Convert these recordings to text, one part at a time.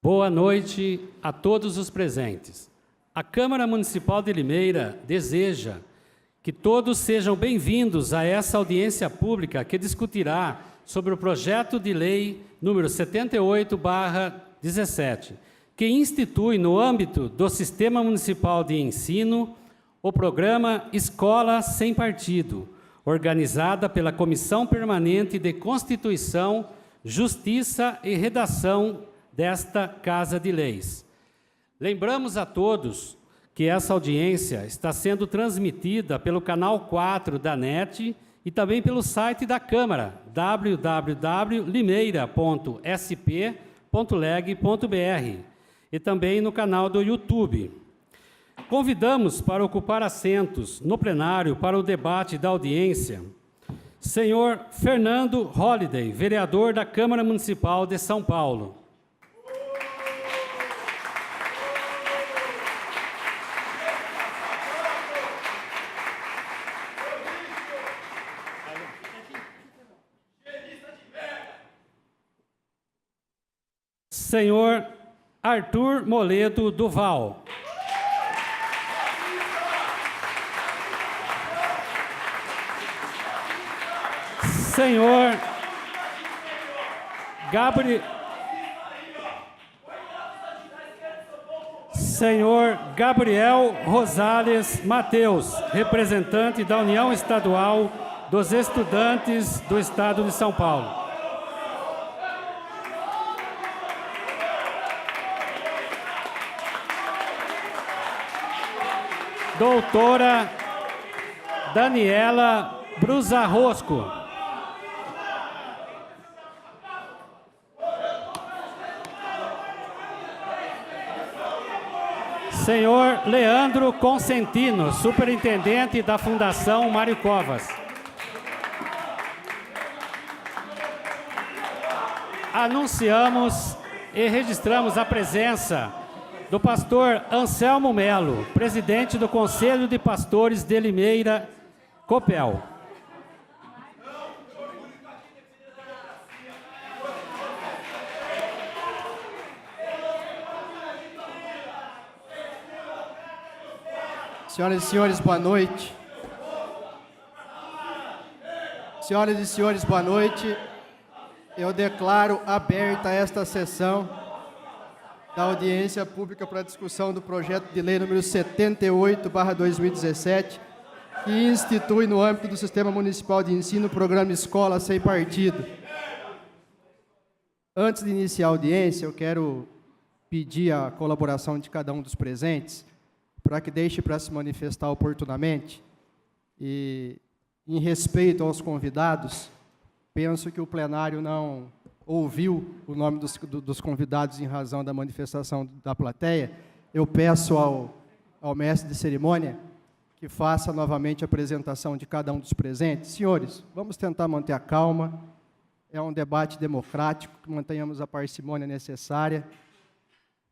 Boa noite a todos os presentes. A Câmara Municipal de Limeira deseja que todos sejam bem-vindos a essa audiência pública que discutirá sobre o projeto de lei número 78/17, que institui no âmbito do Sistema Municipal de Ensino o programa Escola Sem Partido, organizada pela Comissão Permanente de Constituição, Justiça e Redação desta Casa de Leis. Lembramos a todos que essa audiência está sendo transmitida pelo canal 4 da NET e também pelo site da Câmara, www.limeira.sp.leg.br, e também no canal do YouTube. Convidamos para ocupar assentos no plenário para o debate da audiência senhor Fernando Holliday, vereador da Câmara Municipal de São Paulo. Senhor Arthur Moledo Duval. Senhor Gabriel Rosales Mateus, representante da União Estadual dos Estudantes do Estado de São Paulo. Doutora Daniela Brusarrosco. Senhor Leandro Consentino, superintendente da Fundação Mário Covas. Anunciamos e registramos a presença do pastor Anselmo Melo, presidente do Conselho de Pastores de Limeira, Copel. Senhoras e senhores, boa noite. Senhoras e senhores, boa noite. Eu declaro aberta esta sessão da audiência pública para discussão do projeto de lei número 78/2017, que institui no âmbito do Sistema Municipal de Ensino o programa Escola Sem Partido. Antes de iniciar a audiência, eu quero pedir a colaboração de cada um dos presentes para que deixe para se manifestar oportunamente. E, em respeito aos convidados, penso que o plenário não ouviu o nome dos convidados em razão da manifestação da plateia. Eu peço ao mestre de cerimônia que faça novamente a apresentação de cada um dos presentes. Senhores, vamos tentar manter a calma. É um debate democrático, que mantenhamos a parcimônia necessária,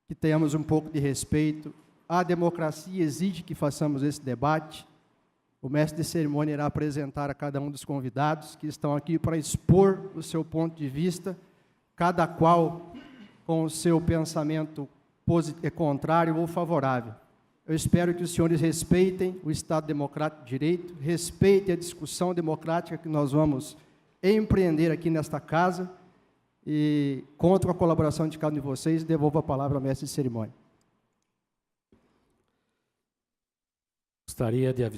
que tenhamos um pouco de respeito. A democracia exige que façamos esse debate. O mestre de cerimônia irá apresentar a cada um dos convidados que estão aqui para expor o seu ponto de vista, cada qual com o seu pensamento contrário ou favorável. Eu espero que os senhores respeitem o Estado Democrático de Direito, respeitem a discussão democrática que nós vamos empreender aqui nesta casa, e conto com a colaboração de cada um de vocês. Devolvo a palavra ao mestre de cerimônia. Gostaria de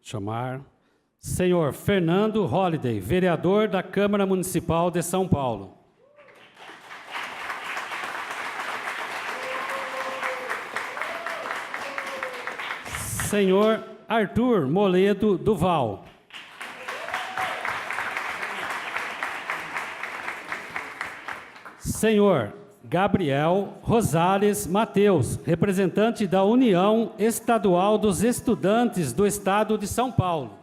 chamar senhor Fernando Holliday, vereador da Câmara Municipal de São Paulo. Senhor Arthur Moledo Duval. Senhor Gabriel Rosales Mateus, representante da União Estadual dos Estudantes do Estado de São Paulo.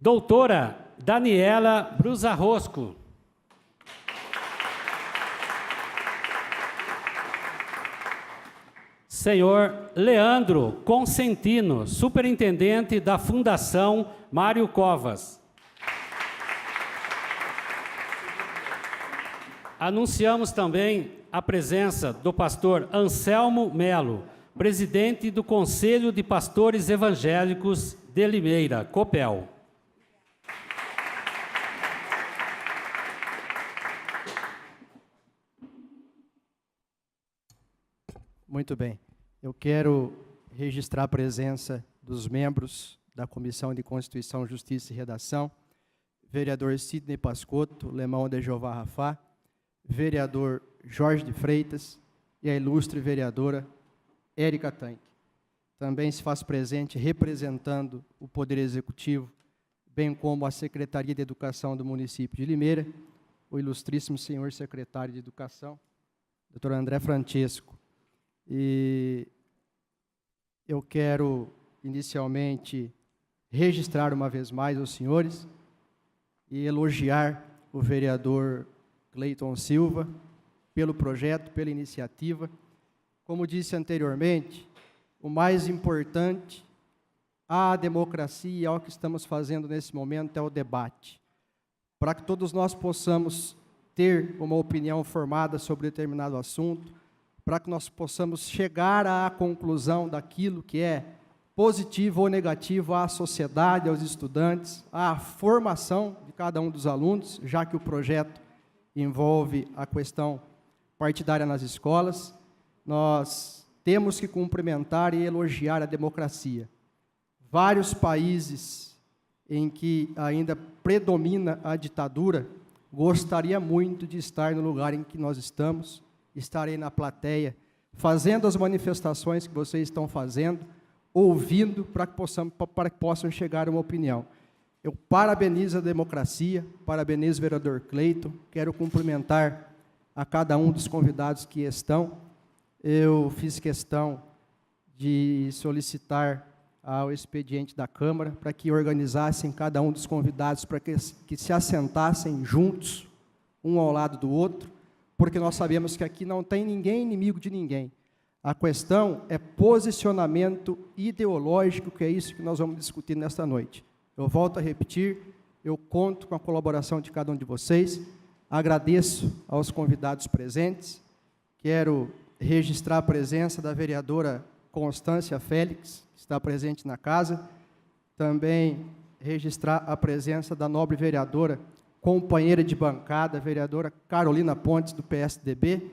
Doutora Daniela Brusarrosco. Senhor Leandro Consentino, superintendente da Fundação Mário Covas. Anunciamos também a presença do pastor Anselmo Melo, presidente do Conselho de Pastores Evangélicos de Limeira, COPEL. Muito bem. Eu quero registrar a presença dos membros da Comissão de Constituição, Justiça e Redação, vereador Sidney Pascotto, Lemão de Jeová Rafá, vereador Jorge de Freitas e a ilustre vereadora Érica Tanque. Também se faz presente, representando o Poder Executivo, bem como a Secretaria de Educação do município de Limeira, o ilustríssimo senhor secretário de Educação, doutor André Francesco. E eu quero, inicialmente, registrar uma vez mais os senhores e elogiar o vereador Cleiton Silva pelo projeto, pela iniciativa. Como disse anteriormente, o mais importante à democracia e ao que estamos fazendo nesse momento é o debate, para que todos nós possamos ter uma opinião formada sobre determinado assunto, para que nós possamos chegar à conclusão daquilo que é positivo ou negativo à sociedade, aos estudantes, à formação de cada um dos alunos, já que o projeto envolve a questão partidária nas escolas. Nós temos que cumprimentar e elogiar a democracia. Vários países em que ainda predomina a ditadura, gostaria muito de estar no lugar em que nós estamos, estarei na plateia, fazendo as manifestações que vocês estão fazendo, ouvindo, para que possam chegar a uma opinião. Eu parabenizo a democracia, parabenizo o vereador Cleiton, quero cumprimentar a cada um dos convidados que estão. Eu fiz questão de solicitar ao expediente da Câmara para que organizassem cada um dos convidados, para que se assentassem juntos, um ao lado do outro, porque nós sabemos que aqui não tem ninguém inimigo de ninguém. A questão é posicionamento ideológico, que é isso que nós vamos discutir nesta noite. Eu volto a repetir, eu conto com a colaboração de cada um de vocês, agradeço aos convidados presentes, quero registrar a presença da vereadora Constância Félix, que está presente na casa, também registrar a presença da nobre vereadora, companheira de bancada, a vereadora Carolina Pontes, do PSDB,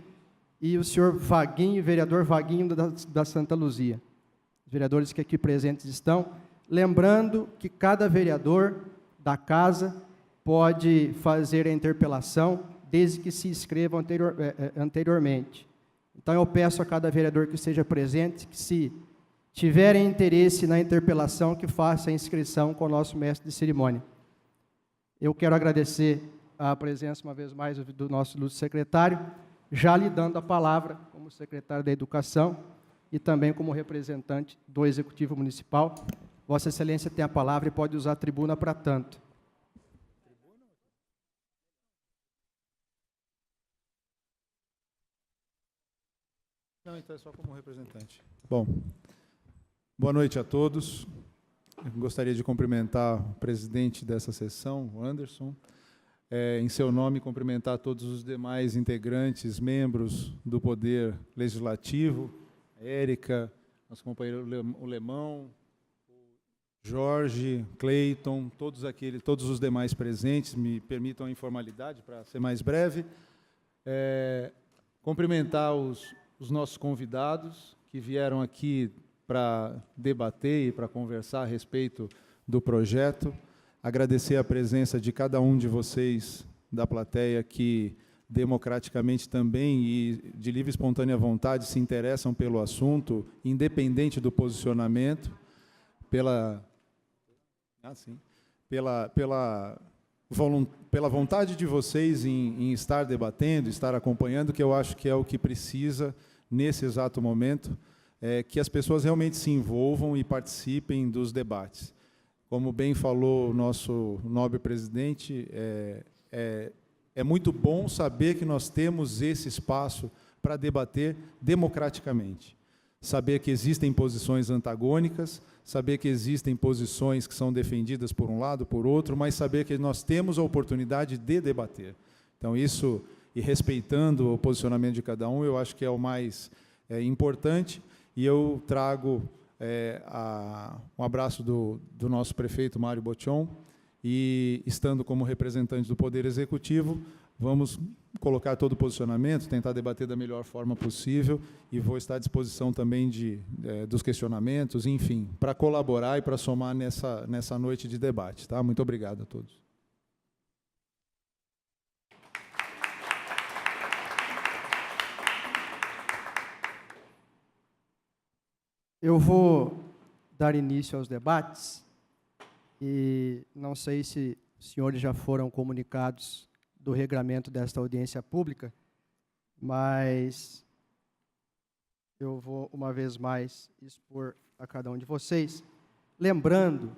e o senhor Vaguinho, vereador Vaguinho da Santa Luzia. Os vereadores que aqui presentes estão, lembrando que cada vereador da casa pode fazer a interpelação, desde que se inscreva anteriormente. Então, eu peço a cada vereador que esteja presente, que se tiverem interesse na interpelação, que faça a inscrição com o nosso mestre de cerimônia. Eu quero agradecer a presença, uma vez mais, do nosso ilustre secretário, já lhe dando a palavra como secretário da Educação e também como representante do Executivo Municipal. Vossa Excelência tem a palavra e pode usar a tribuna para tanto. Não, então é só como representante. Bom, boa noite a todos. Eu gostaria de cumprimentar o presidente dessa sessão, o Anderson. Em seu nome, cumprimentar todos os demais integrantes, membros do Poder Legislativo, a Érica, nosso companheiro o Lemão, Jorge, Cleiton, todos os demais presentes, me permitam a informalidade para ser mais breve. Cumprimentar os nossos convidados que vieram aqui para debater e para conversar a respeito do projeto. Agradecer a presença de cada um de vocês da plateia que democraticamente também e de livre e espontânea vontade se interessam pelo assunto, independente do posicionamento, pela vontade de vocês em estar debatendo, estar acompanhando, que eu acho que é o que precisa nesse exato momento, que as pessoas realmente se envolvam e participem dos debates. Como bem falou o nosso nobre presidente, é muito bom saber que nós temos esse espaço para debater democraticamente. Saber que existem posições antagônicas, saber que existem posições que são defendidas por um lado, por outro, mas saber que nós temos a oportunidade de debater. Então, isso e respeitando o posicionamento de cada um, eu acho que é o mais importante. E eu trago um abraço do nosso prefeito, Mário Botion, e, estando como representante do Poder Executivo, vamos colocar todo o posicionamento, tentar debater da melhor forma possível, e vou estar à disposição também dos questionamentos, enfim, para colaborar e para somar nessa noite de debate. Tá? Muito obrigado a todos. Eu vou dar início aos debates, e não sei se os senhores já foram comunicados do regramento desta audiência pública, mas eu vou, uma vez mais, expor a cada um de vocês, lembrando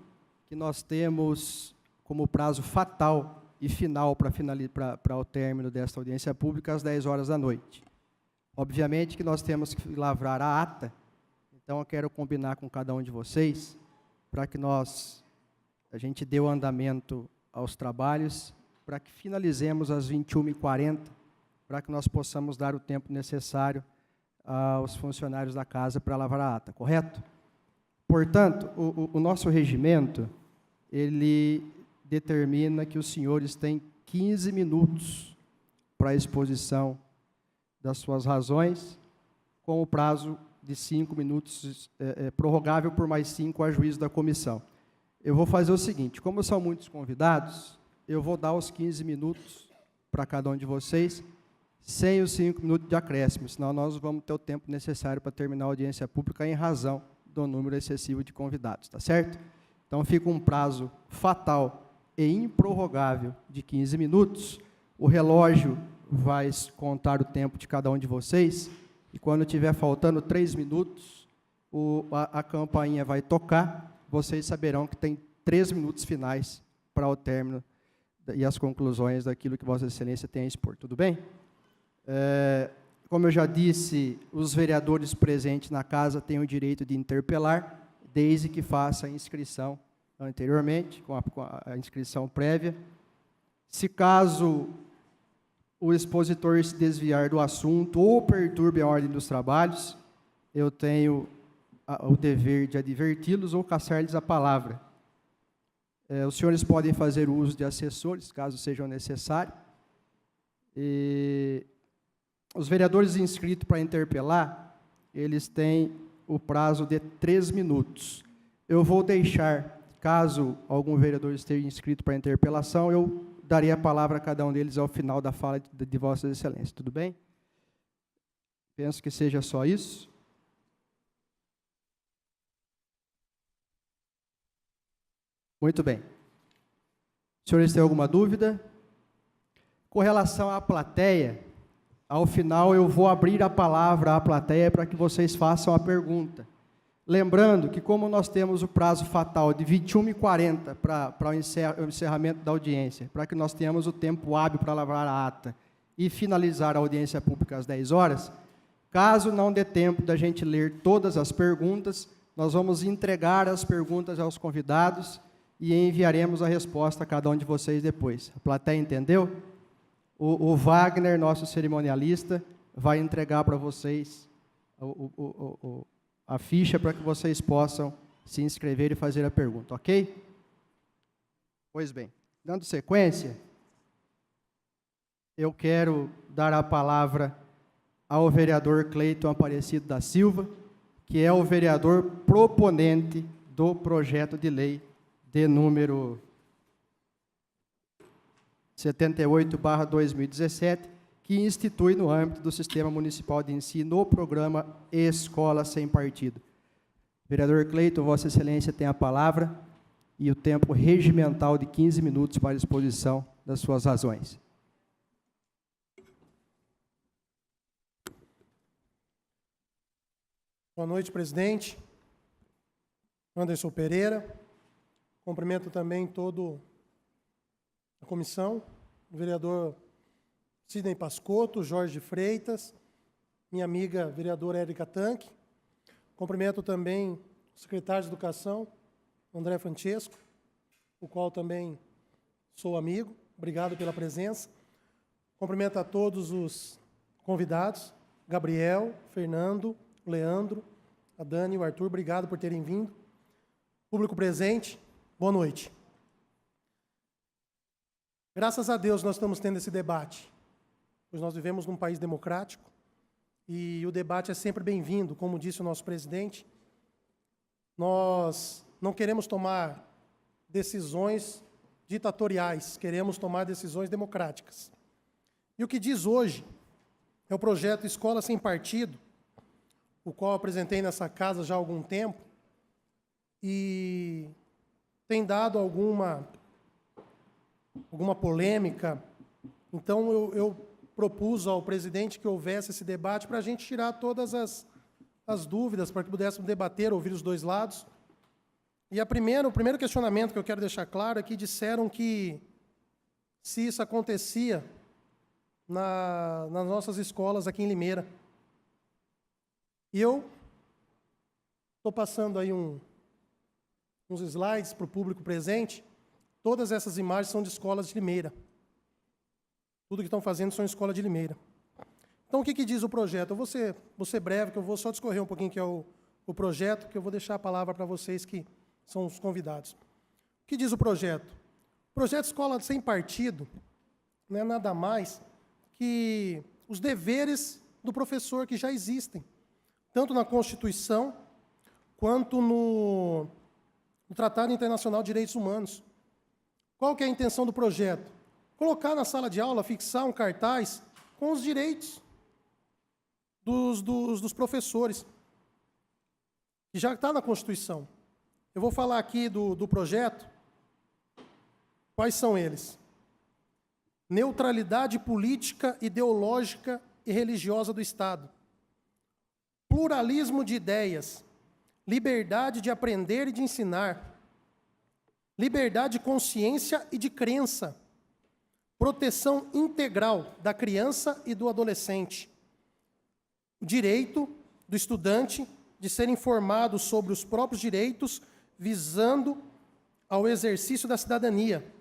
que nós temos como prazo fatal e final para o término desta audiência pública às 10 horas da noite. Obviamente que nós temos que lavrar a ata, então eu quero combinar com cada um de vocês para que a gente dê o andamento aos trabalhos, para que finalizemos às 21h40, para que nós possamos dar o tempo necessário aos funcionários da casa para lavar a ata, correto? Portanto, o nosso regimento, ele determina que os senhores têm 15 minutos para a exposição das suas razões, com o prazo de 5 minutos, prorrogável por mais 5 a juízo da comissão. Eu vou fazer o seguinte, como são muitos convidados, eu vou dar os 15 minutos para cada um de vocês, sem os 5 minutos de acréscimo, senão nós vamos ter o tempo necessário para terminar a audiência pública em razão do número excessivo de convidados, tá certo? Então, fica um prazo fatal e improrrogável de 15 minutos, o relógio vai contar o tempo de cada um de vocês, e quando tiver faltando 3 minutos, a campainha vai tocar, vocês saberão que tem 3 minutos finais para o término e as conclusões daquilo que Vossa Excelência tem a expor. Tudo bem? Como eu já disse, os vereadores presentes na casa têm o direito de interpelar, desde que faça a inscrição anteriormente, com a inscrição prévia. Se caso o expositor se desviar do assunto ou perturbe a ordem dos trabalhos, eu tenho o dever de adverti-los ou caçar-lhes a palavra. Os senhores podem fazer uso de assessores, caso sejam necessários. E os vereadores inscritos para interpelar, eles têm o prazo de 3 minutos. Eu vou deixar, caso algum vereador esteja inscrito para interpelação, eu darei a palavra a cada um deles ao final da fala de Vossa Excelência. Tudo bem? Penso que seja só isso. Muito bem. Os senhores têm alguma dúvida? Com relação à plateia, ao final eu vou abrir a palavra à plateia para que vocês façam a pergunta. Lembrando que, como nós temos o prazo fatal de 21h40 para o encerramento da audiência, para que nós tenhamos o tempo hábil para lavrar a ata e finalizar a audiência pública às 10 horas, caso não dê tempo da gente ler todas as perguntas, nós vamos entregar as perguntas aos convidados e enviaremos a resposta a cada um de vocês depois. A plateia entendeu? O Wagner, nosso cerimonialista, vai entregar para vocês a ficha para que vocês possam se inscrever e fazer a pergunta, ok? Pois bem, dando sequência, eu quero dar a palavra ao vereador Cleiton Aparecido da Silva, que é o vereador proponente do projeto de lei de número 78/2017, que institui no âmbito do Sistema Municipal de Ensino o programa Escola Sem Partido. Vereador Cleiton, Vossa Excelência tem a palavra e o tempo regimental de 15 minutos para a exposição das suas razões. Boa noite, presidente. Anderson Pereira. Cumprimento também toda a comissão, o vereador Sidney Pascotto, Jorge Freitas, minha amiga vereadora Érica Tanque. Cumprimento também o secretário de Educação, André Francesco, o qual também sou amigo. Obrigado pela presença. Cumprimento a todos os convidados, Gabriel, Fernando, Leandro, a Dani e o Arthur, obrigado por terem vindo. Público presente, boa noite. Graças a Deus nós estamos tendo esse debate, pois nós vivemos num país democrático e o debate é sempre bem-vindo, como disse o nosso presidente. Nós não queremos tomar decisões ditatoriais, queremos tomar decisões democráticas. E o que diz hoje é o projeto Escola Sem Partido, o qual eu apresentei nessa casa já há algum tempo, e tem dado alguma polêmica. Então, eu propus ao presidente que houvesse esse debate para a gente tirar todas as dúvidas, para que pudéssemos debater, ouvir os dois lados. E o primeiro questionamento que eu quero deixar claro é que disseram que, se isso acontecia nas nossas escolas aqui em Limeira. E eu estou passando aí uns slides para o público presente. Todas essas imagens são de escolas de Limeira. Tudo que estão fazendo são escola de Limeira. Então, o que diz o projeto? Eu vou ser breve, que eu vou só discorrer um pouquinho que é o projeto, que eu vou deixar a palavra para vocês que são os convidados. O que diz o projeto? O projeto Escola Sem Partido não é nada mais que os deveres do professor que já existem, tanto na Constituição, quanto no Tratado Internacional de Direitos Humanos. Qual que é a intenção do projeto? Colocar na sala de aula, fixar um cartaz com os direitos dos professores, que já está na Constituição. Eu vou falar aqui do projeto. Quais são eles? Neutralidade política, ideológica e religiosa do Estado. Pluralismo de ideias. Liberdade de aprender e de ensinar. Liberdade de consciência e de crença. Proteção integral da criança e do adolescente. Direito do estudante de ser informado sobre os próprios direitos, visando ao exercício da cidadania.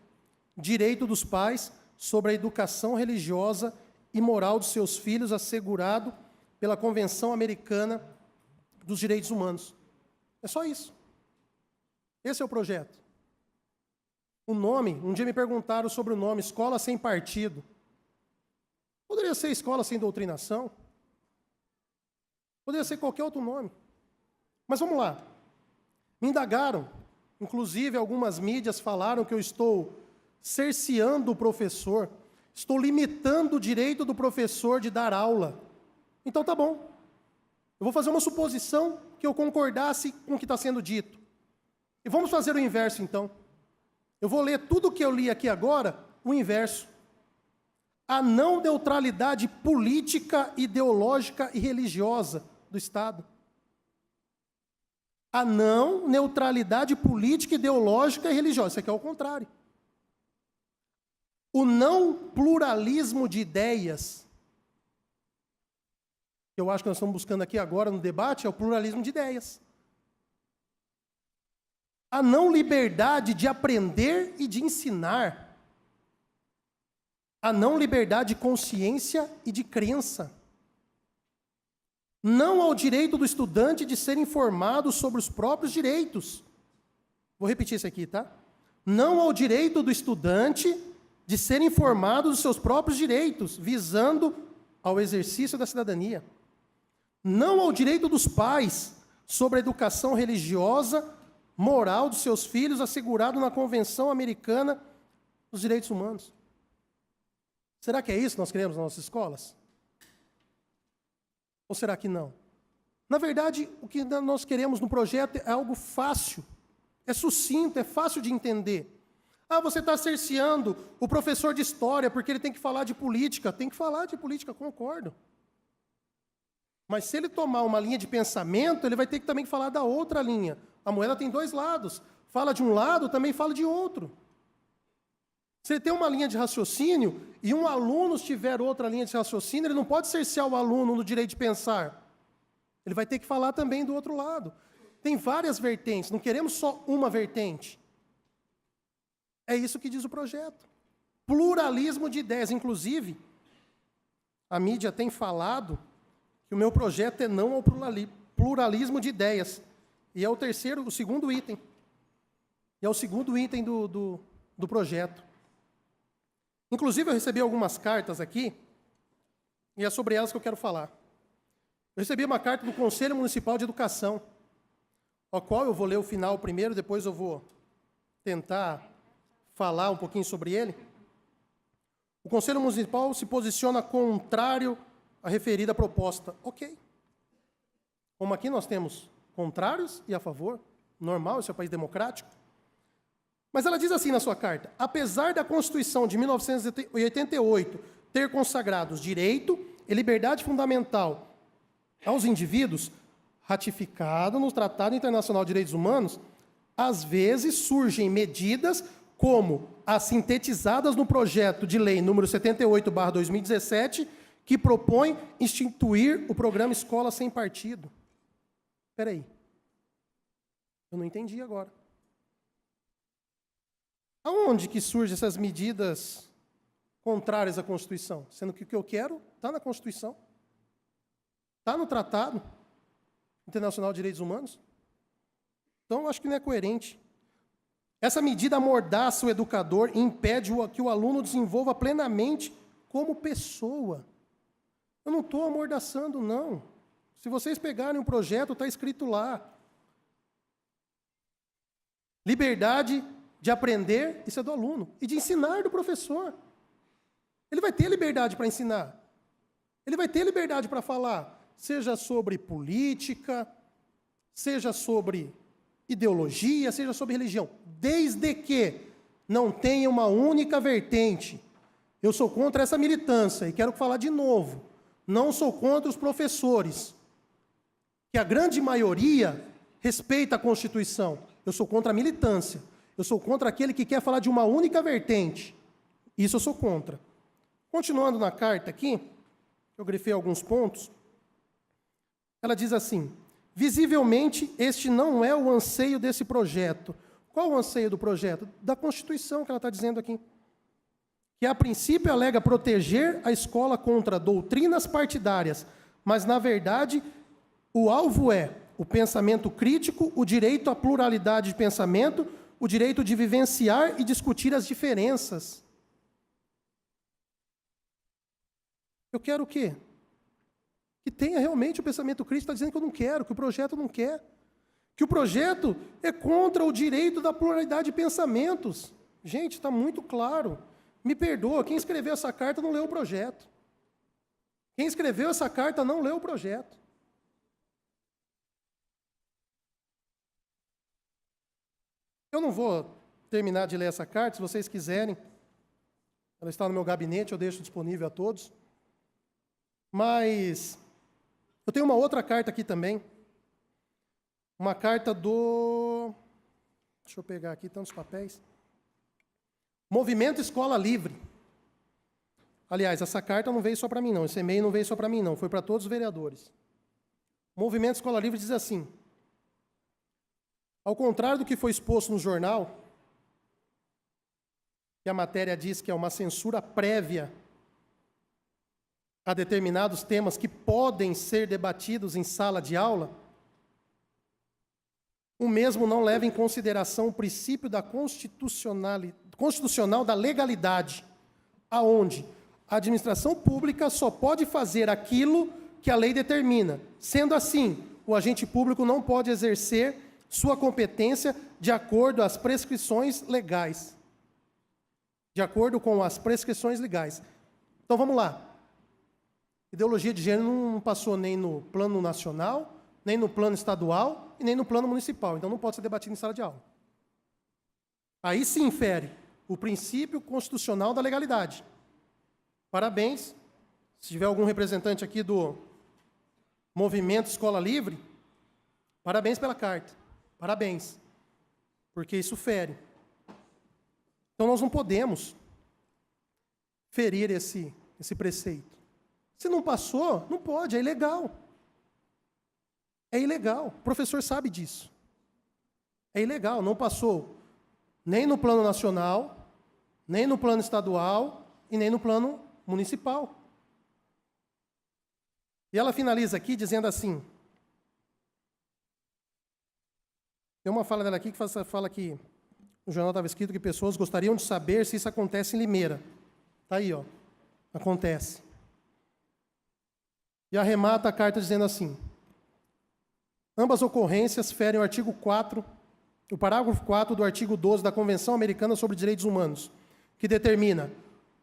Direito dos pais sobre a educação religiosa e moral dos seus filhos, assegurado pela Convenção Americana dos Direitos Humanos. É só isso. Esse é o projeto. O nome, um dia me perguntaram sobre o nome, Escola Sem Partido. Poderia ser Escola Sem Doutrinação. Poderia ser qualquer outro nome. Mas vamos lá. Me indagaram, inclusive algumas mídias falaram que eu estou cerceando o professor, estou limitando o direito do professor de dar aula. Então tá bom. Eu vou fazer uma suposição que eu concordasse com o que está sendo dito. E vamos fazer o inverso então. Eu vou ler tudo o que eu li aqui agora, o inverso. A não neutralidade política, ideológica e religiosa do Estado. A não neutralidade política, ideológica e religiosa. Isso aqui é o contrário. O não pluralismo de ideias, que eu acho que nós estamos buscando aqui agora no debate, é o pluralismo de ideias. A não liberdade de aprender e de ensinar. A não liberdade de consciência e de crença. Não ao direito do estudante de ser informado sobre os próprios direitos. Vou repetir isso aqui, tá? Não ao direito do estudante de ser informado dos seus próprios direitos, visando ao exercício da cidadania. Não ao direito dos pais sobre a educação religiosa, moral dos seus filhos, assegurado na Convenção Americana dos Direitos Humanos. Será que é isso que nós queremos nas nossas escolas? Ou será que não? Na verdade, o que nós queremos no projeto é algo fácil, é sucinto, é fácil de entender. Ah, você está cerceando o professor de história porque ele tem que falar de política. Tem que falar de política, concordo. Mas se ele tomar uma linha de pensamento, ele vai ter que também falar da outra linha. A moeda tem dois lados. Fala de um lado, também fala de outro. Se ele tem uma linha de raciocínio e um aluno tiver outra linha de raciocínio, ele não pode cercear o aluno no direito de pensar. Ele vai ter que falar também do outro lado. Tem várias vertentes, não queremos só uma vertente. É isso que diz o projeto. Pluralismo de ideias. Inclusive, a mídia tem falado que o meu projeto é não ao pluralismo de ideias. E é o segundo item. E é o segundo item do projeto. Inclusive, eu recebi algumas cartas aqui, e é sobre elas que eu quero falar. Eu recebi uma carta do Conselho Municipal de Educação, ao qual eu vou ler o final primeiro, depois eu vou tentar falar um pouquinho sobre ele. O Conselho Municipal se posiciona contrário à referida proposta. Ok. Como aqui nós temos contrários e a favor, normal, esse é um país democrático. Mas ela diz assim na sua carta: apesar da Constituição de 1988 ter consagrado direito e liberdade fundamental aos indivíduos, ratificado no Tratado Internacional de Direitos Humanos, às vezes surgem medidas como as sintetizadas no projeto de lei número 78/2017, que propõe instituir o programa Escola Sem Partido. Espera aí. Eu não entendi agora. Aonde que surgem essas medidas contrárias à Constituição? Sendo que o que eu quero está na Constituição. Está no Tratado Internacional de Direitos Humanos. Então, eu acho que não é coerente. Essa medida amordaça o educador e impede que o aluno desenvolva plenamente como pessoa. Eu não estou amordaçando, não. Se vocês pegarem um projeto, está escrito lá. Liberdade de aprender, isso é do aluno, e de ensinar do professor. Ele vai ter liberdade para ensinar. Ele vai ter liberdade para falar, seja sobre política, seja sobre ideologia, seja sobre religião, desde que não tenha uma única vertente. Eu sou contra essa militância, e quero falar de novo, não sou contra os professores, que a grande maioria respeita a Constituição. Eu sou contra a militância. Eu sou contra aquele que quer falar de uma única vertente. Isso eu sou contra. Continuando na carta aqui, eu grifei alguns pontos. Ela diz assim: visivelmente, este não é o anseio desse projeto. Qual o anseio do projeto? Da Constituição, que ela está dizendo aqui. Que, a princípio, alega proteger a escola contra doutrinas partidárias, mas, na verdade, o alvo é o pensamento crítico, o direito à pluralidade de pensamento, o direito de vivenciar e discutir as diferenças. Eu quero o quê? Que tenha realmente o pensamento crítico. Está dizendo que eu não quero, que o projeto não quer. Que o projeto é contra o direito da pluralidade de pensamentos. Gente, está muito claro. Me perdoa, quem escreveu essa carta não leu o projeto. Quem escreveu essa carta não leu o projeto. Eu não vou terminar de ler essa carta, se vocês quiserem. Ela está no meu gabinete, eu deixo disponível a todos. Mas eu tenho uma outra carta aqui também. Uma carta do... Deixa eu pegar aqui tantos papéis. Movimento Escola Livre. Aliás, essa carta não veio só para mim, não. Esse e-mail não veio só para mim, não. Foi para todos os vereadores. O Movimento Escola Livre diz assim: ao contrário do que foi exposto no jornal, que a matéria diz que é uma censura prévia a determinados temas que podem ser debatidos em sala de aula, o mesmo não leva em consideração o princípio da constitucional da legalidade, aonde a administração pública só pode fazer aquilo que a lei determina. Sendo assim, o agente público não pode exercer sua competência de acordo às prescrições legais. De acordo com as prescrições legais. Então, vamos lá. Ideologia de gênero não passou nem no plano nacional, nem no plano estadual e nem no plano municipal. Então, não pode ser debatido em sala de aula. Aí se infere o princípio constitucional da legalidade. Parabéns. Se tiver algum representante aqui do Movimento Escola Livre, parabéns pela carta. Parabéns. Porque isso fere. Então, nós não podemos ferir esse preceito. Se não passou, não pode, é ilegal. É ilegal. O professor sabe disso. É ilegal, não passou nem no plano nacional, nem no plano estadual e nem no plano municipal. E ela finaliza aqui dizendo assim, tem uma fala dela aqui que fala que no jornal estava escrito que pessoas gostariam de saber se isso acontece em Limeira. Está aí, ó. Acontece. E arremata a carta dizendo assim, ambas ocorrências ferem o artigo 4, o parágrafo 4 do artigo 12 da Convenção Americana sobre Direitos Humanos, que determina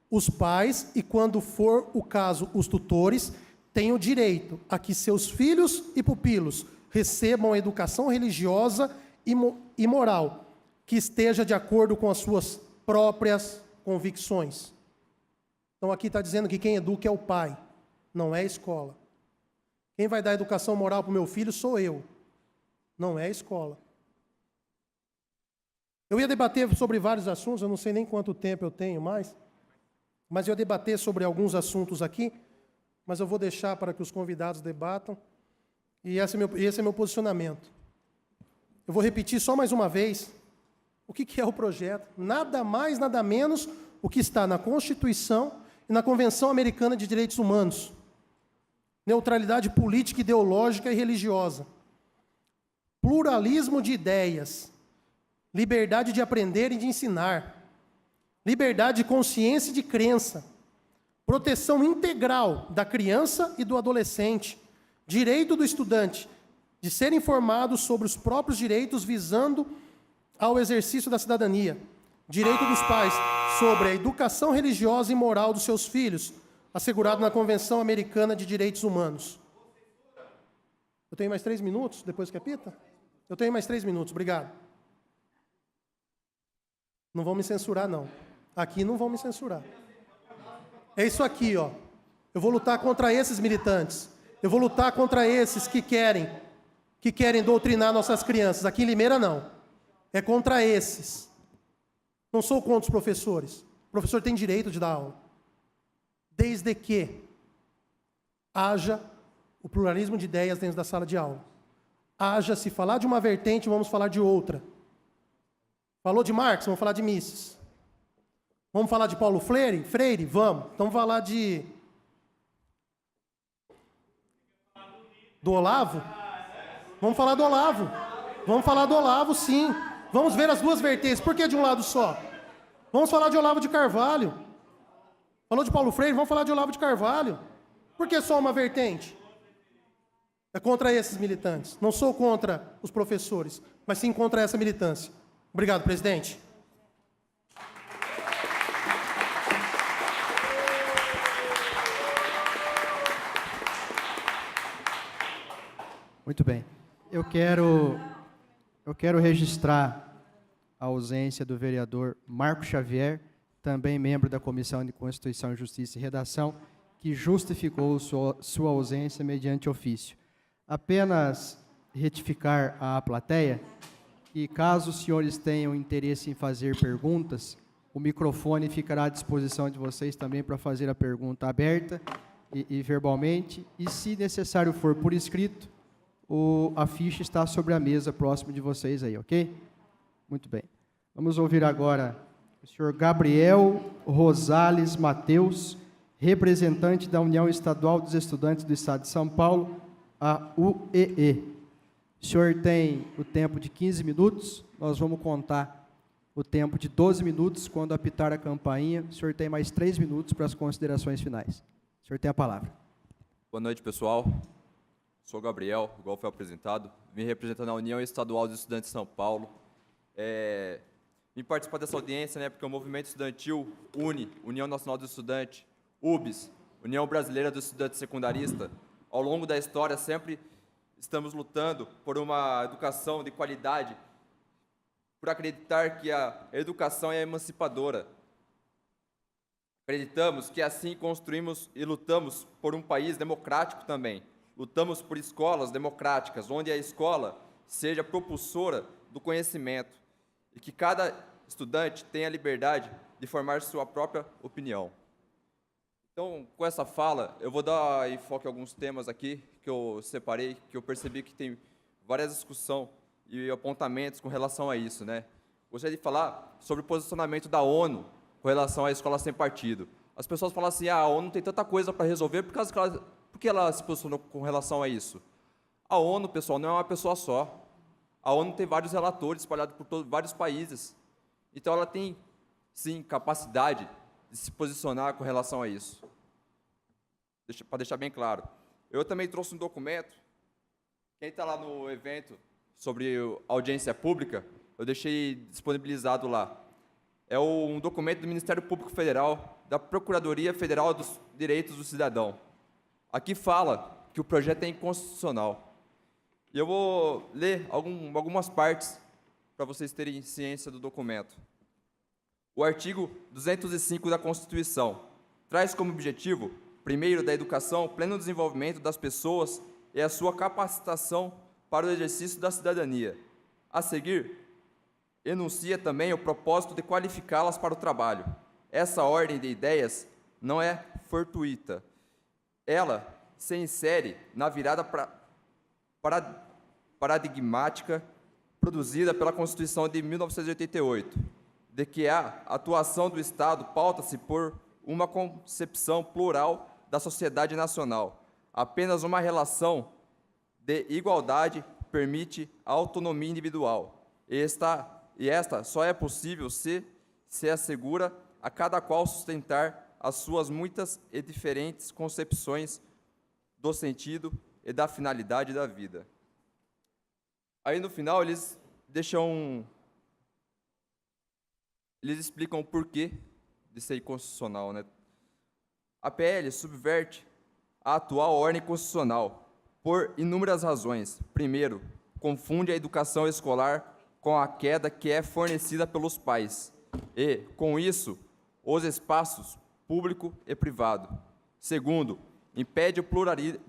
os pais e, quando for o caso, os tutores, têm o direito a que seus filhos e pupilos recebam a educação religiosa e moral que esteja de acordo com as suas próprias convicções. Então aqui está dizendo que quem educa é o pai, não é a escola. Quem vai dar educação moral para o meu filho sou eu, não é a escola. Eu ia debater sobre vários assuntos, eu não sei nem quanto tempo eu tenho mais, mas eu ia debater sobre alguns assuntos aqui, mas eu vou deixar para que os convidados debatam, e esse é meu posicionamento. Eu vou repetir só mais uma vez o que é o projeto. Nada mais, nada menos o que está na Constituição e na Convenção Americana de Direitos Humanos. Neutralidade política, ideológica e religiosa. Pluralismo de ideias. Liberdade de aprender e de ensinar. Liberdade de consciência e de crença. Proteção integral da criança e do adolescente. Direito do estudante de ser informado sobre os próprios direitos visando ao exercício da cidadania. Direito dos pais sobre a educação religiosa e moral dos seus filhos, assegurado na Convenção Americana de Direitos Humanos. Eu tenho mais 3 minutos, depois que apita? Eu tenho mais 3 minutos, obrigado. Não vão me censurar, não. Aqui não vão me censurar. É isso aqui, ó. Eu vou lutar contra esses militantes. Eu vou lutar contra esses que querem doutrinar nossas crianças. Aqui em Limeira, não. É contra esses. Não sou contra os professores. O professor tem direito de dar aula. Desde que haja o pluralismo de ideias dentro da sala de aula. Haja, se falar de uma vertente, vamos falar de outra. Falou de Marx, vamos falar de Mises. Vamos falar de Paulo Freire? Vamos. Então vamos falar do Olavo? Vamos falar do Olavo. Vamos falar do Olavo, sim. Vamos ver as duas vertentes. Por que de um lado só? Vamos falar de Olavo de Carvalho. Falou de Paulo Freire, vamos falar de Olavo de Carvalho. Por que só uma vertente? É contra esses militantes. Não sou contra os professores, mas sim contra essa militância. Obrigado, presidente. Muito bem. Eu quero registrar a ausência do vereador Marco Xavier, também membro da Comissão de Constituição, Justiça e Redação, que justificou sua ausência mediante ofício. Apenas retificar à plateia que, caso os senhores tenham interesse em fazer perguntas, o microfone ficará à disposição de vocês também para fazer a pergunta aberta e verbalmente, e, se necessário for por escrito, a ficha está sobre a mesa próximo de vocês aí, ok? Muito bem. Vamos ouvir agora o senhor Gabriel Rosales Mateus, representante da União Estadual dos Estudantes do Estado de São Paulo, a UEE. O senhor tem o tempo de 15 minutos, nós vamos contar o tempo de 12 minutos quando apitar a campainha. O senhor tem mais 3 minutos para as considerações finais. O senhor tem a palavra. Boa noite, pessoal. Sou Gabriel, igual foi apresentado. Vim representando a União Estadual dos Estudantes de São Paulo. Vim participar dessa audiência, né, porque o movimento estudantil UNE, União Nacional dos Estudantes, UBS, União Brasileira dos Estudantes Secundaristas, ao longo da história sempre estamos lutando por uma educação de qualidade, por acreditar que a educação é emancipadora. Acreditamos que assim construímos e lutamos por um país democrático também. Lutamos por escolas democráticas, onde a escola seja propulsora do conhecimento e que cada estudante tenha a liberdade de formar sua própria opinião. Então, com essa fala, eu vou dar enfoque a alguns temas aqui que eu separei, que eu percebi que tem várias discussões e apontamentos com relação a isso, né? Gostaria de falar sobre o posicionamento da ONU com relação à escola sem partido. As pessoas falam assim, a ONU tem tanta coisa para resolver por Por que ela se posicionou com relação a isso? A ONU, pessoal, não é uma pessoa só. A ONU tem vários relatores espalhados por vários países. Então, ela tem, sim, capacidade de se posicionar com relação a isso. Para deixar bem claro. Eu também trouxe um documento. Quem está lá no evento sobre audiência pública, eu deixei disponibilizado lá. É um documento do Ministério Público Federal, da Procuradoria Federal dos Direitos do Cidadão. Aqui fala que o projeto é inconstitucional. E eu vou ler algumas partes para vocês terem ciência do documento. O artigo 205 da Constituição traz como objetivo, primeiro, da educação, o pleno desenvolvimento das pessoas e a sua capacitação para o exercício da cidadania. A seguir, enuncia também o propósito de qualificá-las para o trabalho. Essa ordem de ideias não é fortuita. Ela se insere na virada paradigmática produzida pela Constituição de 1988, de que a atuação do Estado pauta-se por uma concepção plural da sociedade nacional. Apenas uma relação de igualdade permite a autonomia individual. E esta só é possível se assegura a cada qual sustentar as suas muitas e diferentes concepções do sentido e da finalidade da vida. Aí, no final, eles explicam o porquê de ser inconstitucional, né? A PL subverte a atual ordem constitucional por inúmeras razões. Primeiro, confunde a educação escolar com a queda que é fornecida pelos pais e, com isso, os espaços público e privado. Segundo, impede o pluralismo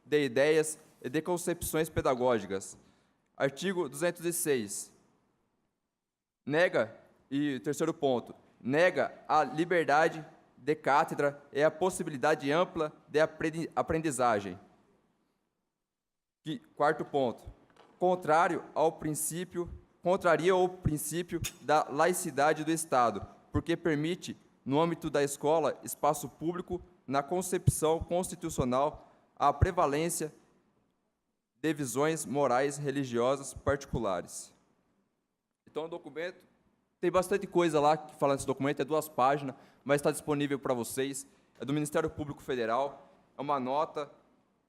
de ideias e de concepções pedagógicas. Artigo 206. Terceiro ponto, nega a liberdade de cátedra e a possibilidade ampla de aprendizagem. Quarto ponto, contraria o princípio da laicidade do Estado, porque permite, no âmbito da escola, espaço público, na concepção constitucional, a prevalência de visões morais religiosas particulares. Então, o documento tem bastante coisa lá que fala nesse documento, é 2 páginas, mas está disponível para vocês. É do Ministério Público Federal, é uma nota,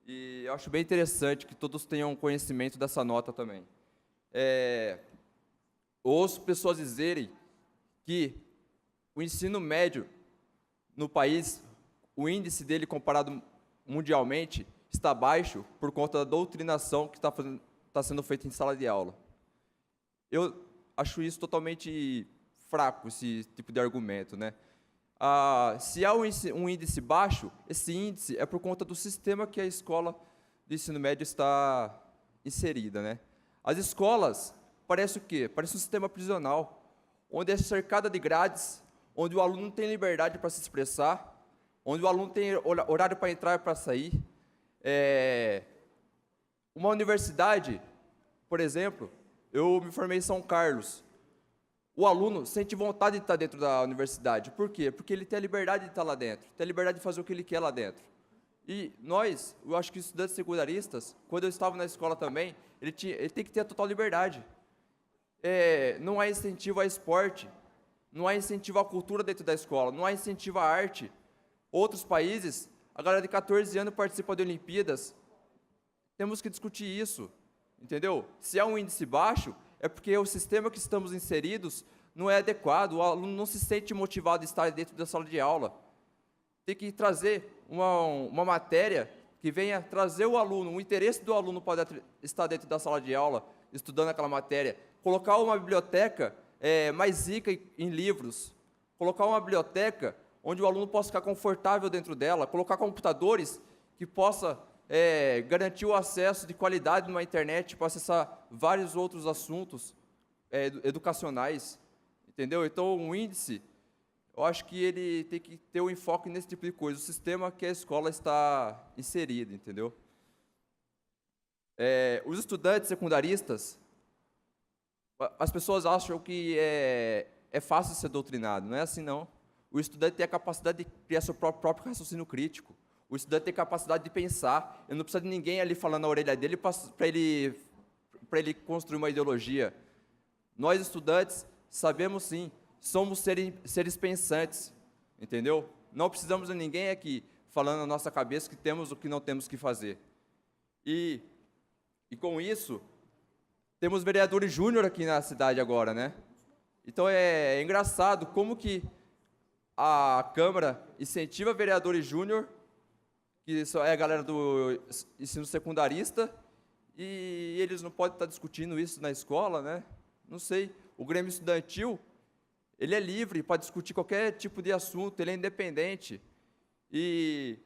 e eu acho bem interessante que todos tenham conhecimento dessa nota também. Ouço pessoas dizerem que o ensino médio no país, o índice dele comparado mundialmente, está baixo por conta da doutrinação que está sendo feita em sala de aula. Eu acho isso totalmente fraco, esse tipo de argumento, né? Se há um índice baixo, esse índice é por conta do sistema que a escola de ensino médio está inserida, né? As escolas parecem o quê? Parece um sistema prisional, onde é cercada de grades, onde o aluno não tem liberdade para se expressar, onde o aluno tem horário para entrar e para sair. Uma universidade, por exemplo, eu me formei em São Carlos. O aluno sente vontade de estar dentro da universidade. Por quê? Porque ele tem a liberdade de estar lá dentro, tem a liberdade de fazer o que ele quer lá dentro. E nós, eu acho que estudantes secundaristas, quando eu estava na escola também, ele tem que ter a total liberdade. Não há incentivo a esporte, não há incentivo à cultura dentro da escola, não há incentivo à arte. Outros países, a galera de 14 anos participa de Olimpíadas. Temos que discutir isso, entendeu? Se há um índice baixo, é porque o sistema que estamos inseridos não é adequado, o aluno não se sente motivado de estar dentro da sala de aula. Tem que trazer uma matéria que venha trazer o aluno, o interesse do aluno para estar dentro da sala de aula, estudando aquela matéria. Colocar uma biblioteca mais rica em livros, colocar uma biblioteca onde o aluno possa ficar confortável dentro dela, colocar computadores que possa garantir o acesso de qualidade numa internet para acessar vários outros assuntos educacionais, entendeu? Então, o índice, eu acho que ele tem que ter um enfoque nesse tipo de coisa, o sistema que a escola está inserida, entendeu? Os estudantes secundaristas, as pessoas acham que é fácil ser doutrinado, não é assim não. O estudante tem a capacidade de criar seu próprio raciocínio crítico. O estudante tem capacidade de pensar. Eu não preciso de ninguém ali falando na orelha dele para ele construir uma ideologia. Nós, estudantes, sabemos sim, somos seres pensantes, entendeu? Não precisamos de ninguém aqui falando na nossa cabeça que temos o que não temos que fazer. E com isso, temos vereadores júnior aqui na cidade agora, né? Então é engraçado como que a Câmara incentiva vereadores júnior, que é a galera do ensino secundarista, e eles não podem estar discutindo isso na escola, né? Não sei. O Grêmio Estudantil, ele é livre para discutir qualquer tipo de assunto, ele é independente. E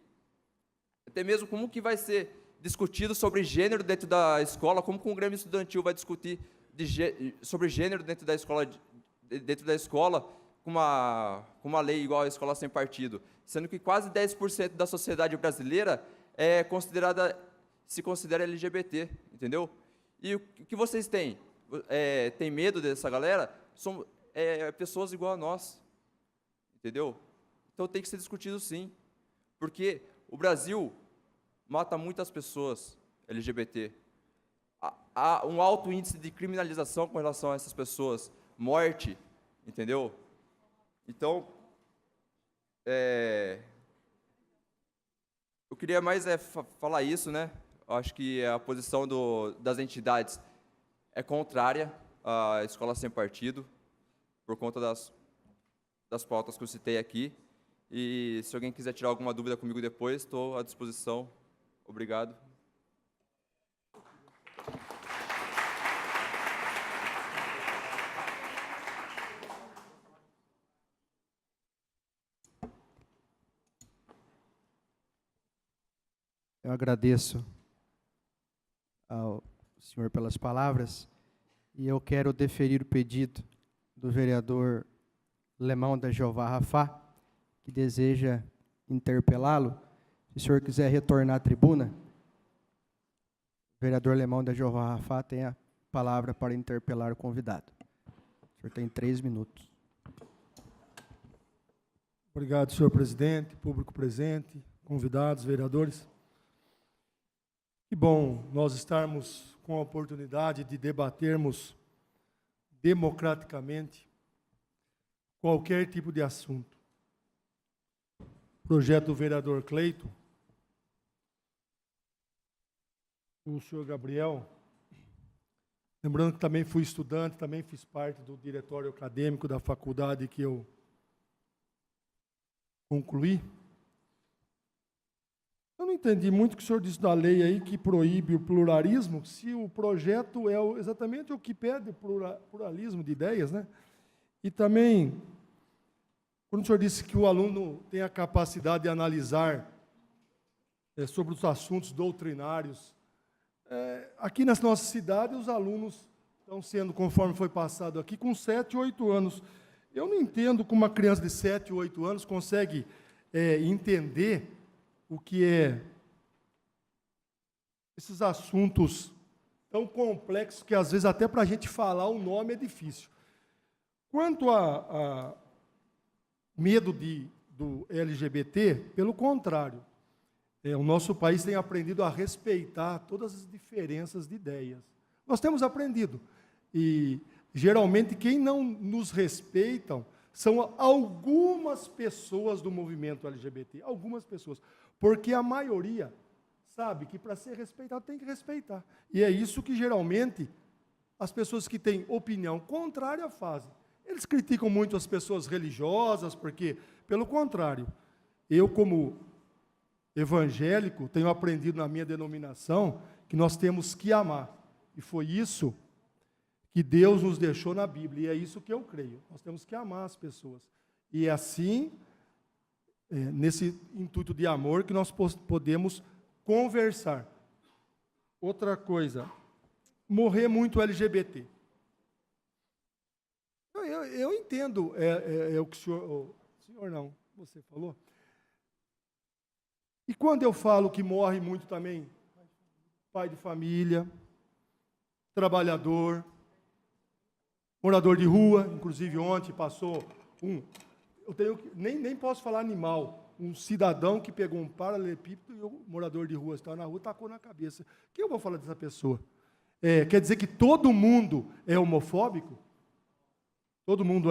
até mesmo como que vai ser discutido sobre gênero dentro da escola, como que o Grêmio Estudantil vai discutir sobre gênero dentro da escola com uma lei igual à escola sem partido, sendo que quase 10% da sociedade brasileira se considera LGBT, entendeu? E o que vocês têm? Tem medo dessa galera? São pessoas igual a nós, entendeu? Então tem que ser discutido sim, porque o Brasil mata muitas pessoas LGBT. Há um alto índice de criminalização com relação a essas pessoas, morte, entendeu? Então, eu queria mais falar isso, né? Eu acho que a posição das entidades é contrária à escola sem partido, por conta das pautas que eu citei aqui. E se alguém quiser tirar alguma dúvida comigo depois, estou à disposição. Obrigado. Eu agradeço ao senhor pelas palavras e eu quero deferir o pedido do vereador Lemão da Jeová Rafá, que deseja interpelá-lo. Se o senhor quiser retornar à tribuna, o vereador Lemão da Jeová Rafá tem a palavra para interpelar o convidado. O senhor tem 3 minutos. Obrigado, senhor presidente, público presente, convidados, vereadores. Que bom nós estarmos com a oportunidade de debatermos democraticamente qualquer tipo de assunto. O projeto do vereador Cleiton, o senhor Gabriel, lembrando que também fui estudante, também fiz parte do diretório acadêmico da faculdade que eu concluí. Eu não entendi muito o que o senhor disse da lei aí que proíbe o pluralismo, se o projeto é exatamente o que pede pluralismo de ideias, né? E também, quando o senhor disse que o aluno tem a capacidade de analisar sobre os assuntos doutrinários, aqui na nossa cidade os alunos estão sendo, conforme foi passado aqui, com 7, 8 anos. Eu não entendo como uma criança de 7, 8 anos consegue entender o que é esses assuntos tão complexos que, às vezes, até para a gente falar o nome é difícil. Quanto a medo do LGBT, pelo contrário, o nosso país tem aprendido a respeitar todas as diferenças de ideias. Nós temos aprendido. E, geralmente, quem não nos respeitam são algumas pessoas do movimento LGBT, algumas pessoas. Porque a maioria sabe que para ser respeitado tem que respeitar. E é isso que geralmente as pessoas que têm opinião contrária fazem. Eles criticam muito as pessoas religiosas, porque, pelo contrário, eu como evangélico tenho aprendido na minha denominação que nós temos que amar. E foi isso que Deus nos deixou na Bíblia, e é isso que eu creio. Nós temos que amar as pessoas. E é assim, nesse intuito de amor, que nós podemos conversar. Outra coisa, morrer muito LGBT. Eu entendo o que o senhor não, você falou. E quando eu falo que morre muito também, pai de família, trabalhador, morador de rua, inclusive ontem passou nem posso falar animal, um cidadão que pegou um paralelepípedo e o morador de rua estava na rua, tacou na cabeça. O que eu vou falar dessa pessoa? Quer dizer que todo mundo é homofóbico? Todo mundo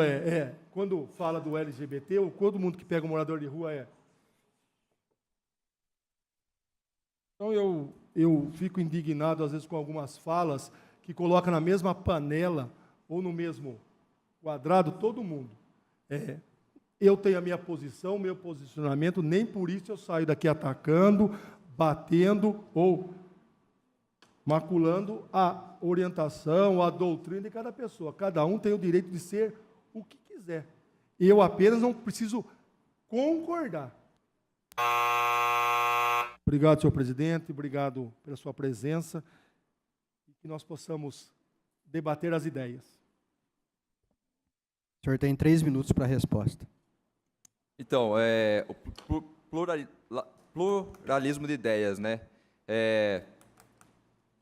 quando fala do LGBT, ou todo mundo que pega um morador de rua é. Então eu fico indignado, às vezes, com algumas falas que colocam na mesma panela ou no mesmo quadrado todo mundo. Eu tenho a minha posição, meu posicionamento, nem por isso eu saio daqui atacando, batendo ou maculando a orientação, a doutrina de cada pessoa. Cada um tem o direito de ser o que quiser. Eu apenas não preciso concordar. Obrigado, senhor presidente, obrigado pela sua presença e que nós possamos debater as ideias. O senhor tem 3 minutos para a resposta. Então, o pluralismo de ideias, né?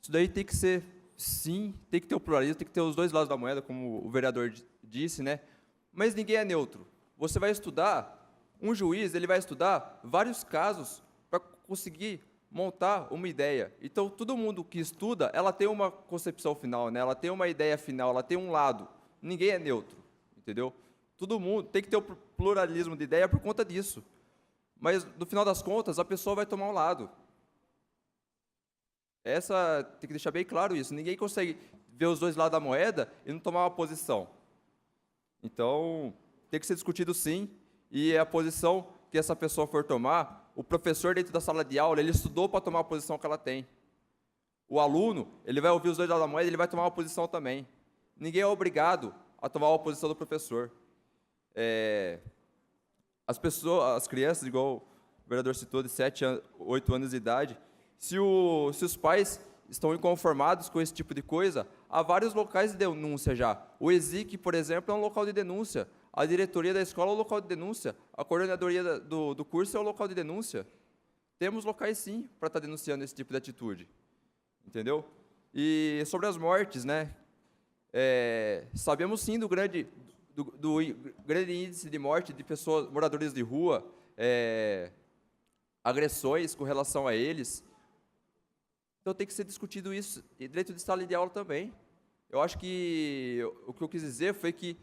Isso daí tem que ser, sim, tem que ter o pluralismo, tem que ter os dois lados da moeda, como o vereador disse, né? Mas ninguém é neutro. Você vai estudar, um juiz, ele vai estudar vários casos para conseguir montar uma ideia. Então, todo mundo que estuda, ela tem uma concepção final, né? Ela tem uma ideia final, ela tem um lado. Ninguém é neutro, entendeu? Todo mundo tem que ter o pluralismo de ideia por conta disso. Mas, no final das contas, a pessoa vai tomar um lado. Tem que deixar bem claro isso. Ninguém consegue ver os dois lados da moeda e não tomar uma posição. Então, tem que ser discutido sim, e a posição que essa pessoa for tomar, o professor dentro da sala de aula, ele estudou para tomar a posição que ela tem. O aluno, ele vai ouvir os dois lados da moeda, ele vai tomar uma posição também. Ninguém é obrigado a tomar uma posição do professor. As crianças, igual o vereador citou, de 7 a 8 anos de idade, se os pais estão inconformados com esse tipo de coisa, há vários locais de denúncia já. O ESIC, por exemplo, é um local de denúncia. A diretoria da escola é um local de denúncia. A coordenadoria do curso é um local de denúncia. Temos locais, sim, para estar denunciando esse tipo de atitude. Entendeu? E sobre as mortes, né? Sabemos, sim, do grande índice de morte de pessoas, moradores de rua, agressões com relação a eles. Então, tem que ser discutido isso dentro de sala de aula também. Eu acho que o que eu quis dizer foi que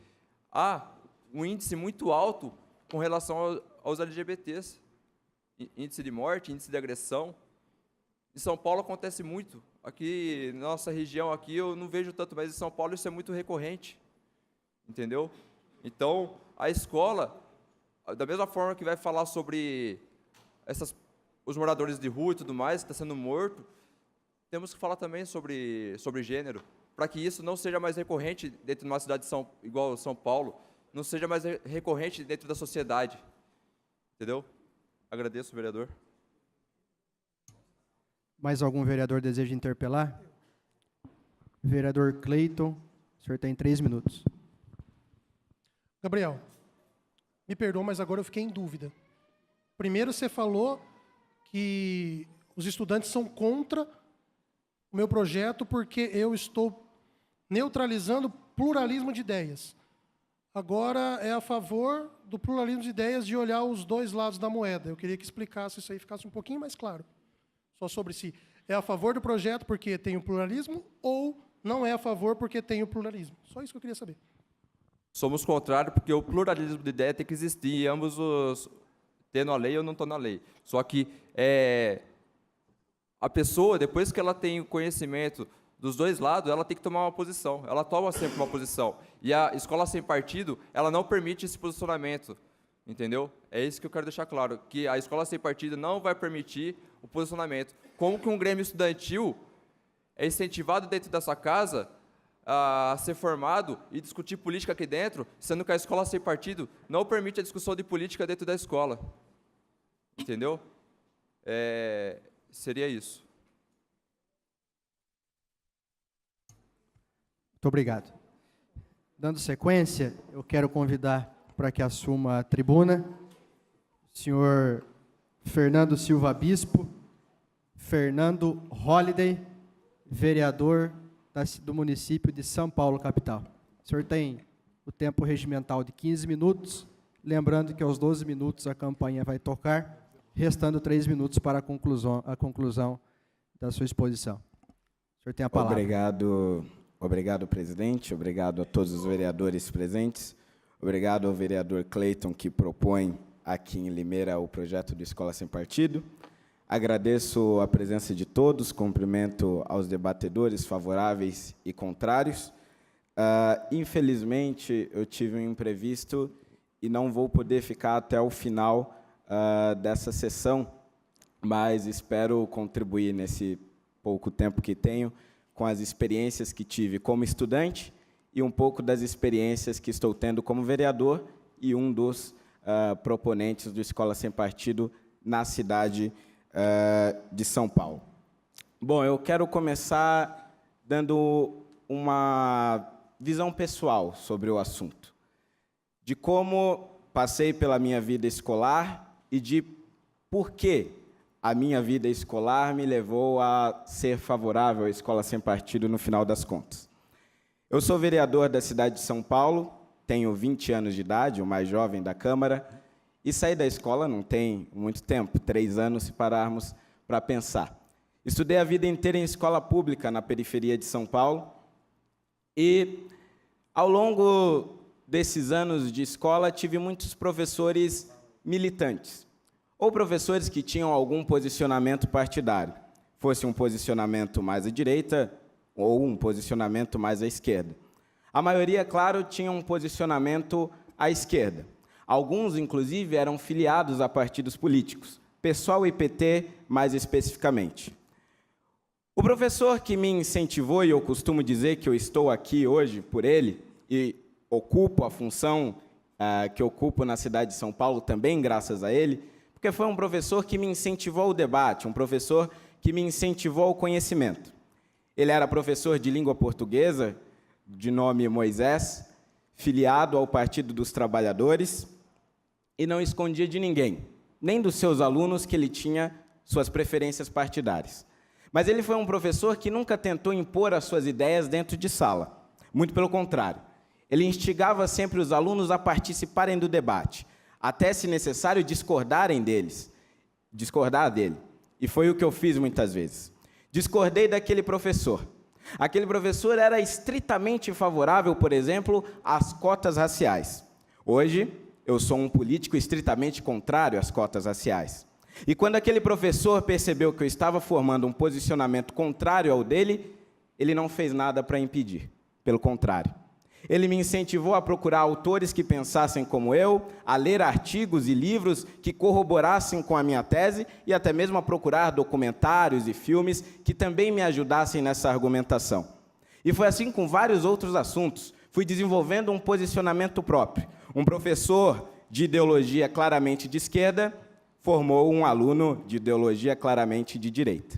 há um índice muito alto com relação aos LGBTs. Índice de morte, índice de agressão. Em São Paulo acontece muito. Aqui, na nossa região, aqui eu não vejo tanto, mas em São Paulo isso é muito recorrente. Entendeu? Então, a escola, da mesma forma que vai falar sobre os moradores de rua e tudo mais, que está sendo morto, temos que falar também sobre gênero, para que isso não seja mais recorrente dentro de uma cidade igual São Paulo, não seja mais recorrente dentro da sociedade. Entendeu? Agradeço, vereador. Mais algum vereador deseja interpelar? Vereador Cleiton, o senhor tem 3 minutos. Gabriel, me perdoa, mas agora eu fiquei em dúvida. Primeiro, você falou que os estudantes são contra o meu projeto porque eu estou neutralizando pluralismo de ideias. Agora é a favor do pluralismo de ideias de olhar os dois lados da moeda. Eu queria que explicasse isso aí, ficasse um pouquinho mais claro. Só sobre si. É a favor do projeto porque tem o pluralismo ou não é a favor porque tem o pluralismo? Só isso que eu queria saber. Somos contrários porque o pluralismo de ideia tem que existir, e ambos tendo a lei ou não estando na lei. Só que a pessoa, depois que ela tem o conhecimento dos dois lados, ela tem que tomar uma posição. Ela toma sempre uma posição. E a escola sem partido, ela não permite esse posicionamento. Entendeu? É isso que eu quero deixar claro, que a escola sem partido não vai permitir o posicionamento. Como que um grêmio estudantil é incentivado dentro dessa casa a ser formado e discutir política aqui dentro, sendo que a escola sem partido não permite a discussão de política dentro da escola. Entendeu? Seria isso. Muito obrigado. Dando sequência, eu quero convidar para que assuma a tribuna o senhor Fernando Silva Bispo, Fernando Holliday, vereador do município de São Paulo, capital. O senhor tem o tempo regimental de 15 minutos, Lembrando que aos 12 minutos a campanha vai tocar, restando 3 minutos para a conclusão da sua exposição. O senhor tem a palavra. Obrigado, presidente. Obrigado a todos os vereadores presentes. Obrigado ao vereador Cleiton, que propõe aqui em Limeira o projeto de Escola Sem Partido. Agradeço a presença de todos, cumprimento aos debatedores favoráveis e contrários. Infelizmente, eu tive um imprevisto e não vou poder ficar até o final dessa sessão, mas espero contribuir nesse pouco tempo que tenho com as experiências que tive como estudante e um pouco das experiências que estou tendo como vereador e um dos proponentes do Escola Sem Partido na cidade de São Paulo. Bom, eu quero começar dando uma visão pessoal sobre o assunto, de como passei pela minha vida escolar e de por que a minha vida escolar me levou a ser favorável à Escola Sem Partido no final das contas. Eu sou vereador da cidade de São Paulo, tenho 20 anos de idade, o mais jovem da Câmara, e saí da escola não tem muito tempo, 3 anos se pararmos para pensar. Estudei a vida inteira em escola pública na periferia de São Paulo e, ao longo desses anos de escola, tive muitos professores militantes, ou professores que tinham algum posicionamento partidário, fosse um posicionamento mais à direita ou um posicionamento mais à esquerda. A maioria, claro, tinha um posicionamento à esquerda. Alguns, inclusive, eram filiados a partidos políticos, PSOL e PT, mais especificamente. O professor que me incentivou, e eu costumo dizer que eu estou aqui hoje por ele, e ocupo a função que ocupo na cidade de São Paulo também graças a ele, porque foi um professor que me incentivou ao debate, um professor que me incentivou ao conhecimento. Ele era professor de língua portuguesa, de nome Moisés, filiado ao Partido dos Trabalhadores, e não escondia de ninguém, nem dos seus alunos, que ele tinha suas preferências partidárias. Mas ele foi um professor que nunca tentou impor as suas ideias dentro de sala. Muito pelo contrário. Ele instigava sempre os alunos a participarem do debate, até, se necessário, discordar dele. E foi o que eu fiz muitas vezes. Discordei daquele professor. Aquele professor era estritamente favorável, por exemplo, às cotas raciais. Hoje, eu sou um político estritamente contrário às cotas raciais. E quando aquele professor percebeu que eu estava formando um posicionamento contrário ao dele, ele não fez nada para impedir. Pelo contrário. Ele me incentivou a procurar autores que pensassem como eu, a ler artigos e livros que corroborassem com a minha tese e até mesmo a procurar documentários e filmes que também me ajudassem nessa argumentação. E foi assim com vários outros assuntos. Fui desenvolvendo um posicionamento próprio. Um professor de ideologia claramente de esquerda formou um aluno de ideologia claramente de direita.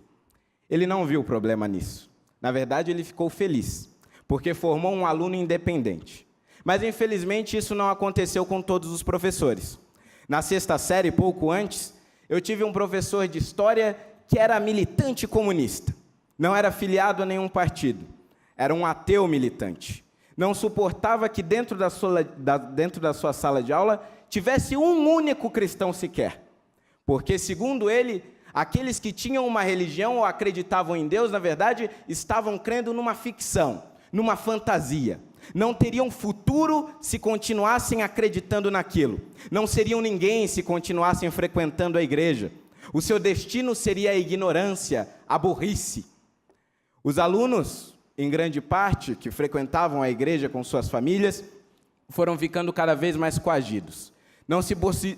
Ele não viu problema nisso. Na verdade, ele ficou feliz, porque formou um aluno independente. Mas, infelizmente, isso não aconteceu com todos os professores. Na 6ª série, pouco antes, eu tive um professor de História que era militante comunista. Não era filiado a nenhum partido. Era um ateu militante. Não suportava que dentro da sua sala de aula tivesse um único cristão sequer. Porque, segundo ele, aqueles que tinham uma religião ou acreditavam em Deus, na verdade, estavam crendo numa ficção, numa fantasia. Não teriam futuro se continuassem acreditando naquilo. Não seriam ninguém se continuassem frequentando a igreja. O seu destino seria a ignorância, a burrice. Os alunos, em grande parte, que frequentavam a igreja com suas famílias, foram ficando cada vez mais coagidos.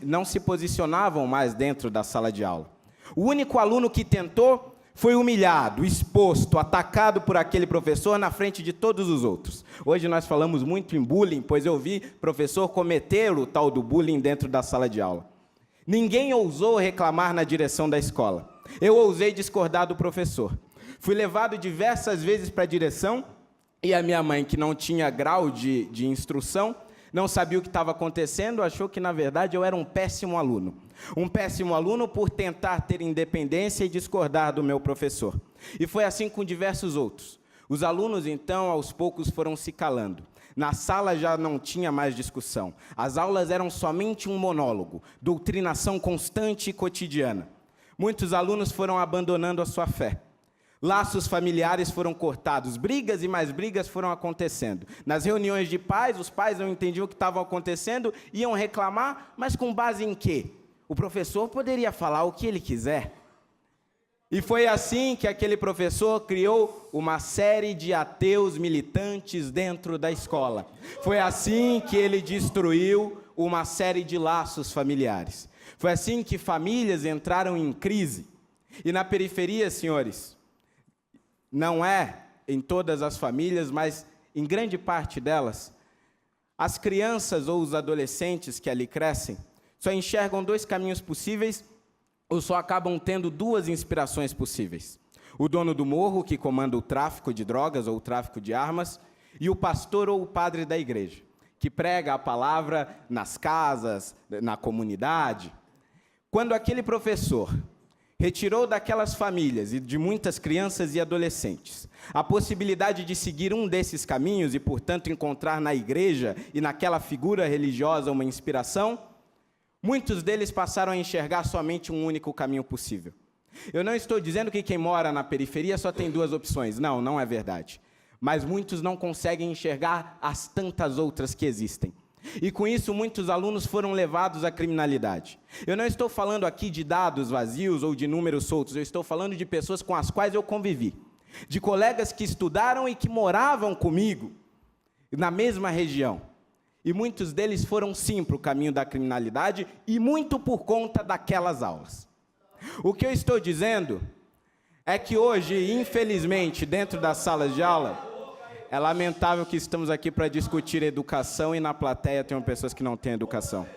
Não se posicionavam mais dentro da sala de aula. O único aluno que tentou foi humilhado, exposto, atacado por aquele professor na frente de todos os outros. Hoje nós falamos muito em bullying, pois eu vi professor cometer o tal do bullying dentro da sala de aula. Ninguém ousou reclamar na direção da escola. Eu ousei discordar do professor. Fui levado diversas vezes para a direção e a minha mãe, que não tinha grau de instrução, não sabia o que estava acontecendo, achou que, na verdade, eu era um péssimo aluno. Um péssimo aluno por tentar ter independência e discordar do meu professor. E foi assim com diversos outros. Os alunos, então, aos poucos foram se calando. Na sala já não tinha mais discussão. As aulas eram somente um monólogo, doutrinação constante e cotidiana. Muitos alunos foram abandonando a sua fé. Laços familiares foram cortados, brigas e mais brigas foram acontecendo. Nas reuniões de pais, os pais não entendiam o que estava acontecendo, iam reclamar, mas com base em quê? O professor poderia falar o que ele quiser. E foi assim que aquele professor criou uma série de ateus militantes dentro da escola. Foi assim que ele destruiu uma série de laços familiares. Foi assim que famílias entraram em crise. E na periferia, senhores, não é em todas as famílias, mas em grande parte delas, as crianças ou os adolescentes que ali crescem só enxergam dois caminhos possíveis ou só acabam tendo duas inspirações possíveis. O dono do morro, que comanda o tráfico de drogas ou o tráfico de armas, e o pastor ou o padre da igreja, que prega a palavra nas casas, na comunidade. Quando aquele professor retirou daquelas famílias e de muitas crianças e adolescentes a possibilidade de seguir um desses caminhos e, portanto, encontrar na igreja e naquela figura religiosa uma inspiração, muitos deles passaram a enxergar somente um único caminho possível. Eu não estou dizendo que quem mora na periferia só tem duas opções. Não, não é verdade. Mas muitos não conseguem enxergar as tantas outras que existem. E com isso, muitos alunos foram levados à criminalidade. Eu não estou falando aqui de dados vazios ou de números soltos, eu estou falando de pessoas com as quais eu convivi. De colegas que estudaram e que moravam comigo na mesma região. E muitos deles foram sim para o caminho da criminalidade e muito por conta daquelas aulas. O que eu estou dizendo é que hoje, infelizmente, dentro das salas de aula, é lamentável que estamos aqui para discutir educação e na plateia tem pessoas que não têm educação.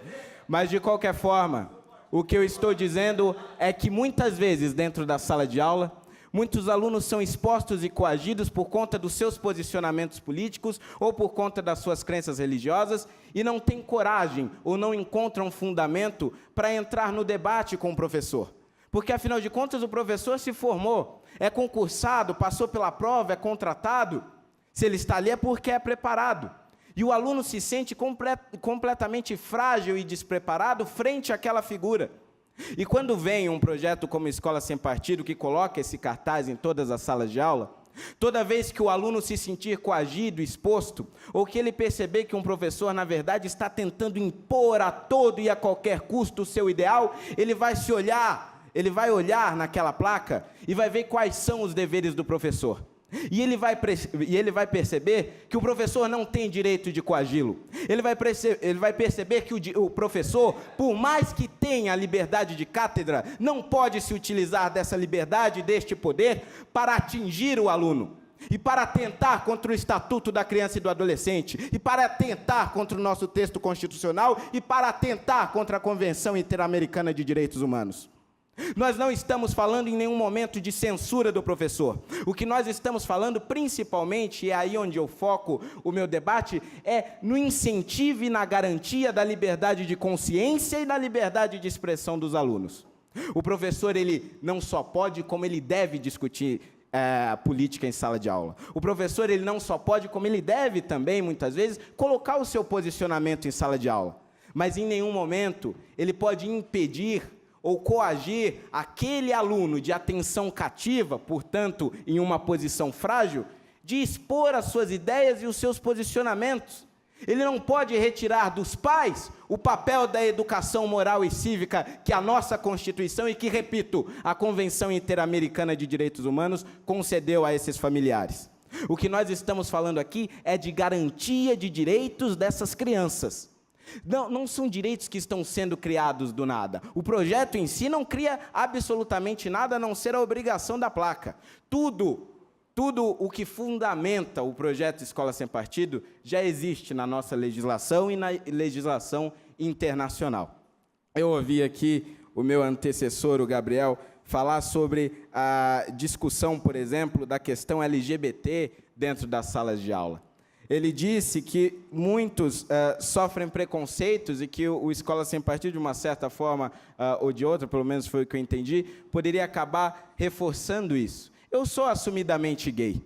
Mas, de qualquer forma, o que eu estou dizendo é que muitas vezes, dentro da sala de aula, muitos alunos são expostos e coagidos por conta dos seus posicionamentos políticos ou por conta das suas crenças religiosas e não têm coragem ou não encontram fundamento para entrar no debate com o professor. Porque, afinal de contas, o professor se formou, é concursado, passou pela prova, é contratado. Se ele está ali é porque é preparado. E o aluno se sente completamente frágil e despreparado frente àquela figura. E quando vem um projeto como Escola Sem Partido, que coloca esse cartaz em todas as salas de aula, toda vez que o aluno se sentir coagido, exposto, ou que ele perceber que um professor, na verdade, está tentando impor a todo e a qualquer custo o seu ideal, ele vai olhar naquela placa e vai ver quais são os deveres do professor. E ele vai perceber que o professor não tem direito de coagi-lo. Ele vai perceber que o professor, por mais que tenha a liberdade de cátedra, não pode se utilizar dessa liberdade, deste poder, para atingir o aluno. E para atentar contra o Estatuto da Criança e do Adolescente, e para atentar contra o nosso texto constitucional, e para atentar contra a Convenção Interamericana de Direitos Humanos. Nós não estamos falando em nenhum momento de censura do professor. O que nós estamos falando, principalmente, e é aí onde eu foco o meu debate, é no incentivo e na garantia da liberdade de consciência e da liberdade de expressão dos alunos. O professor, ele não só pode, como ele deve discutir política em sala de aula. O professor, ele não só pode, como ele deve também, muitas vezes, colocar o seu posicionamento em sala de aula. Mas em nenhum momento ele pode impedir ou coagir aquele aluno de atenção cativa, portanto, em uma posição frágil, de expor as suas ideias e os seus posicionamentos. Ele não pode retirar dos pais o papel da educação moral e cívica que a nossa Constituição e que, repito, a Convenção Interamericana de Direitos Humanos concedeu a esses familiares. O que nós estamos falando aqui é de garantia de direitos dessas crianças. Não são direitos que estão sendo criados do nada. O projeto em si não cria absolutamente nada a não ser a obrigação da placa. Tudo o que fundamenta o projeto Escola Sem Partido já existe na nossa legislação e na legislação internacional. Eu ouvi aqui o meu antecessor, o Gabriel, falar sobre a discussão, por exemplo, da questão LGBT dentro das salas de aula. Ele disse que muitos sofrem preconceitos e que o Escola Sem Partido, de uma certa forma ou de outra, pelo menos foi o que eu entendi, poderia acabar reforçando isso. Eu sou assumidamente gay.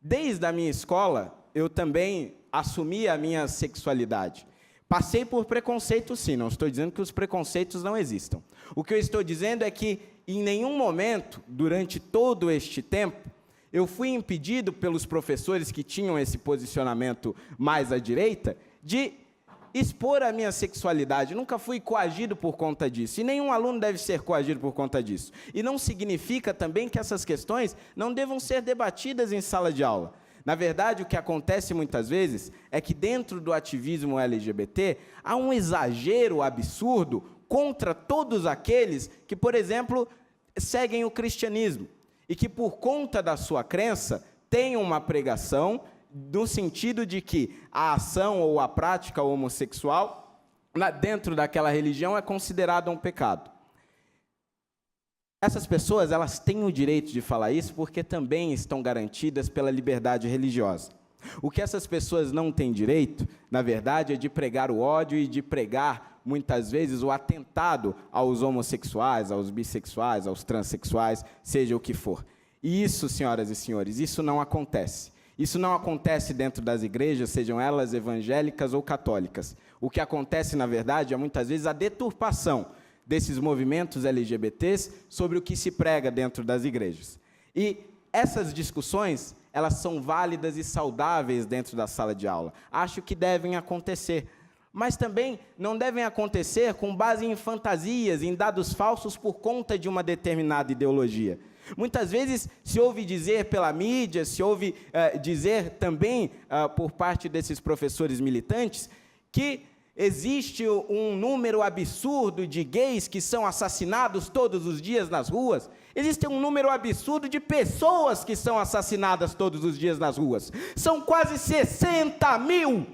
Desde a minha escola, eu também assumir a minha sexualidade. Passei por preconceito, sim, não estou dizendo que os preconceitos não existam. O que eu estou dizendo é que, em nenhum momento, durante todo este tempo, eu fui impedido pelos professores que tinham esse posicionamento mais à direita, de expor a minha sexualidade. Nunca fui coagido por conta disso, e nenhum aluno deve ser coagido por conta disso. E não significa também que essas questões não devam ser debatidas em sala de aula. Na verdade, o que acontece muitas vezes é que dentro do ativismo LGBT há um exagero absurdo contra todos aqueles que, por exemplo, seguem o cristianismo e que, por conta da sua crença, têm uma pregação no sentido de que a ação ou a prática homossexual dentro daquela religião é considerada um pecado. Essas pessoas, elas têm o direito de falar isso porque também estão garantidas pela liberdade religiosa. O que essas pessoas não têm direito, na verdade, é de pregar o ódio e de pregar, muitas vezes, o atentado aos homossexuais, aos bissexuais, aos transexuais, seja o que for. E isso, senhoras e senhores, isso não acontece. Isso não acontece dentro das igrejas, sejam elas evangélicas ou católicas. O que acontece, na verdade, é muitas vezes a deturpação desses movimentos LGBTs sobre o que se prega dentro das igrejas. E essas discussões, elas são válidas e saudáveis dentro da sala de aula. Acho que devem acontecer. Mas também não devem acontecer com base em fantasias, em dados falsos por conta de uma determinada ideologia. Muitas vezes se ouve dizer pela mídia, se ouve dizer também por parte desses professores militantes, que existe um número absurdo de gays que são assassinados todos os dias nas ruas. Existe um número absurdo de pessoas que são assassinadas todos os dias nas ruas. São quase 60 mil,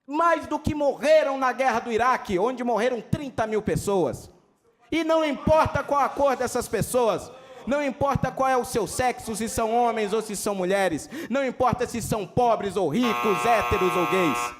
mais do que morreram na guerra do Iraque, onde morreram 30 mil pessoas. E não importa qual a cor dessas pessoas, não importa qual é o seu sexo, se são homens ou se são mulheres, não importa se são pobres ou ricos, héteros ou gays.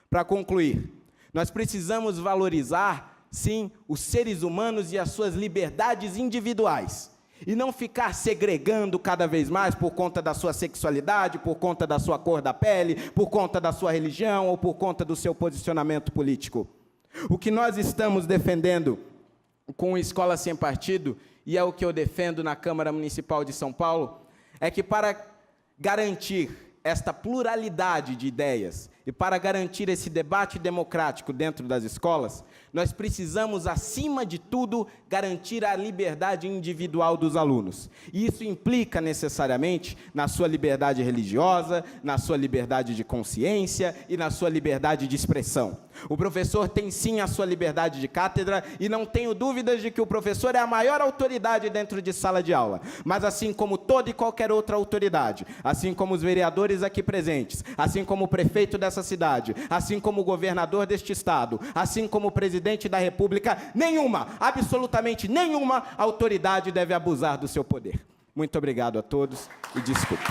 Para concluir, nós precisamos valorizar, sim, os seres humanos e as suas liberdades individuais, e não ficar segregando cada vez mais por conta da sua sexualidade, por conta da sua cor da pele, por conta da sua religião ou por conta do seu posicionamento político. O que nós estamos defendendo com Escola Sem Partido, e é o que eu defendo na Câmara Municipal de São Paulo, é que para garantir esta pluralidade de ideias e para garantir esse debate democrático dentro das escolas, nós precisamos, acima de tudo, garantir a liberdade individual dos alunos. E isso implica, necessariamente, na sua liberdade religiosa, na sua liberdade de consciência e na sua liberdade de expressão. O professor tem, sim, a sua liberdade de cátedra, e não tenho dúvidas de que o professor é a maior autoridade dentro de sala de aula. Mas, assim como toda e qualquer outra autoridade, assim como os vereadores aqui presentes, assim como o prefeito dessa cidade, assim como o governador deste estado, assim como o presidente da República, nenhuma, absolutamente nenhuma autoridade deve abusar do seu poder. Muito obrigado a todos e desculpe.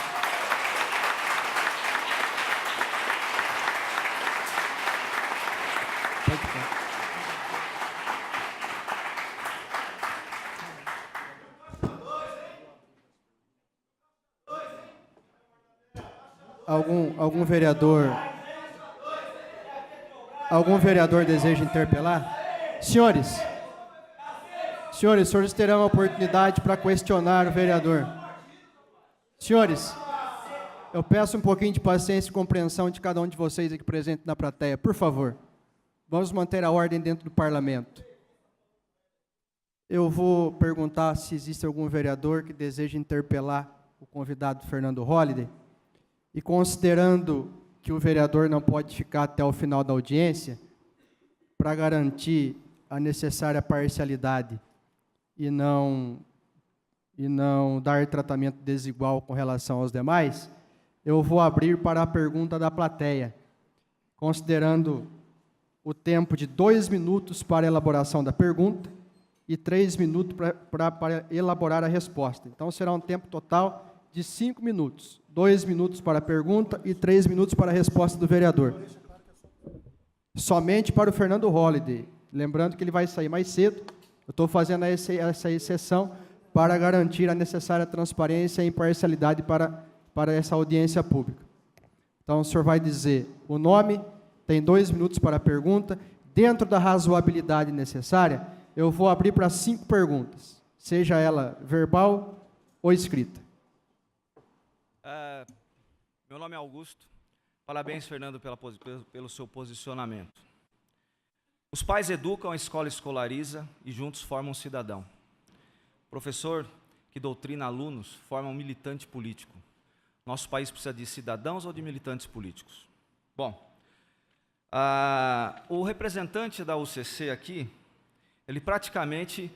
Algum vereador deseja interpelar? Senhores, os senhores terão a oportunidade para questionar o vereador. Senhores, eu peço um pouquinho de paciência e compreensão de cada um de vocês aqui presente na plateia, por favor. Vamos manter a ordem dentro do parlamento. Eu vou perguntar se existe algum vereador que deseja interpelar o convidado Fernando Holliday. E considerando que o vereador não pode ficar até o final da audiência, para garantir a necessária parcialidade e não dar tratamento desigual com relação aos demais, eu vou abrir para a pergunta da plateia, considerando o tempo de 2 minutos para a elaboração da pergunta e 3 minutos para elaborar a resposta. Então, será um tempo total de 5 minutos. 2 minutos para a pergunta e 3 minutos para a resposta do vereador. Somente para o Fernando Holliday. Lembrando que ele vai sair mais cedo. Eu estou fazendo essa exceção para garantir a necessária transparência e imparcialidade para essa audiência pública. Então, o senhor vai dizer o nome, tem 2 minutos para a pergunta. Dentro da razoabilidade necessária, eu vou abrir para 5 perguntas, seja ela verbal ou escrita. Meu nome é Augusto. Parabéns, Fernando, pelo seu posicionamento. Os pais educam, a escola escolariza e juntos formam um cidadão. O professor que doutrina alunos forma um militante político. Nosso país precisa de cidadãos ou de militantes políticos? Bom, o representante da UCC aqui, ele praticamente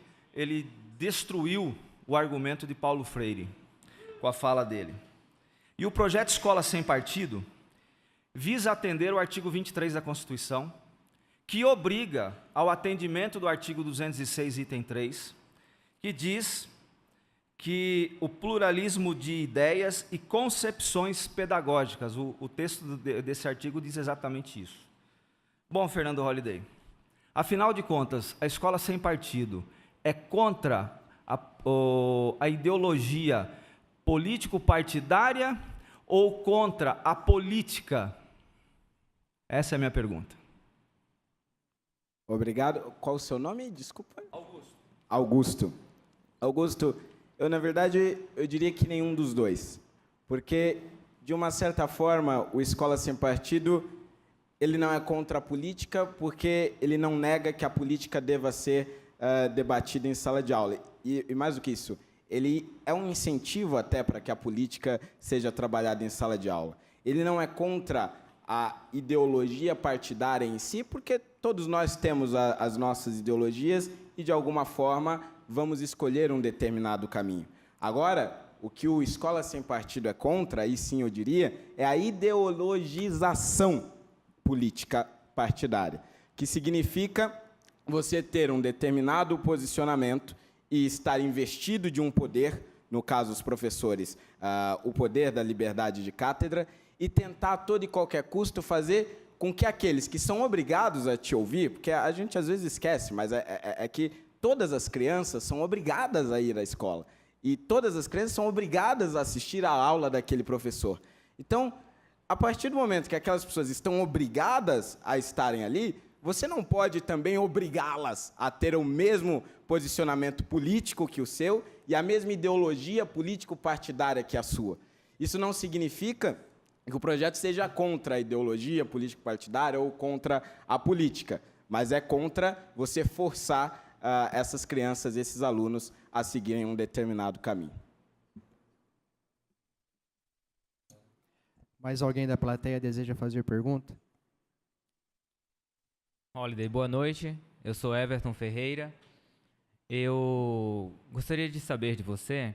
destruiu o argumento de Paulo Freire com a fala dele. E o projeto Escola Sem Partido visa atender o artigo 23 da Constituição, que obriga ao atendimento do artigo 206, item 3, que diz que o pluralismo de ideias e concepções pedagógicas, o texto desse artigo diz exatamente isso. Bom, Fernando Holliday, afinal de contas, a Escola Sem Partido é contra a ideologia político-partidária ou contra a política? Essa é a minha pergunta. Obrigado. Qual o seu nome? Desculpa. Augusto. Augusto, eu, na verdade, eu diria que nenhum dos dois. Porque, de uma certa forma, o Escola Sem Partido, ele não é contra a política, porque ele não nega que a política deva ser debatida em sala de aula. E mais do que isso, ele é um incentivo até para que a política seja trabalhada em sala de aula. Ele não é contra a ideologia partidária em si, porque todos nós temos as nossas ideologias e, de alguma forma, vamos escolher um determinado caminho. Agora, o que o Escola Sem Partido é contra, aí sim eu diria, é a ideologização política partidária, que significa você ter um determinado posicionamento e estar investido de um poder, no caso os professores, o poder da liberdade de cátedra, e tentar a todo e qualquer custo fazer com que aqueles que são obrigados a te ouvir, porque a gente às vezes esquece, mas é que todas as crianças são obrigadas a ir à escola, e todas as crianças são obrigadas a assistir à aula daquele professor. Então, a partir do momento que aquelas pessoas estão obrigadas a estarem ali, você não pode também obrigá-las a ter o mesmo posicionamento político que o seu e a mesma ideologia político-partidária que a sua. Isso não significa que o projeto seja contra a ideologia político-partidária ou contra a política, mas é contra você forçar essas crianças, esses alunos, a seguirem um determinado caminho. Mais alguém da plateia deseja fazer pergunta? Holliday, boa noite. Eu sou Everton Ferreira. Eu gostaria de saber de você.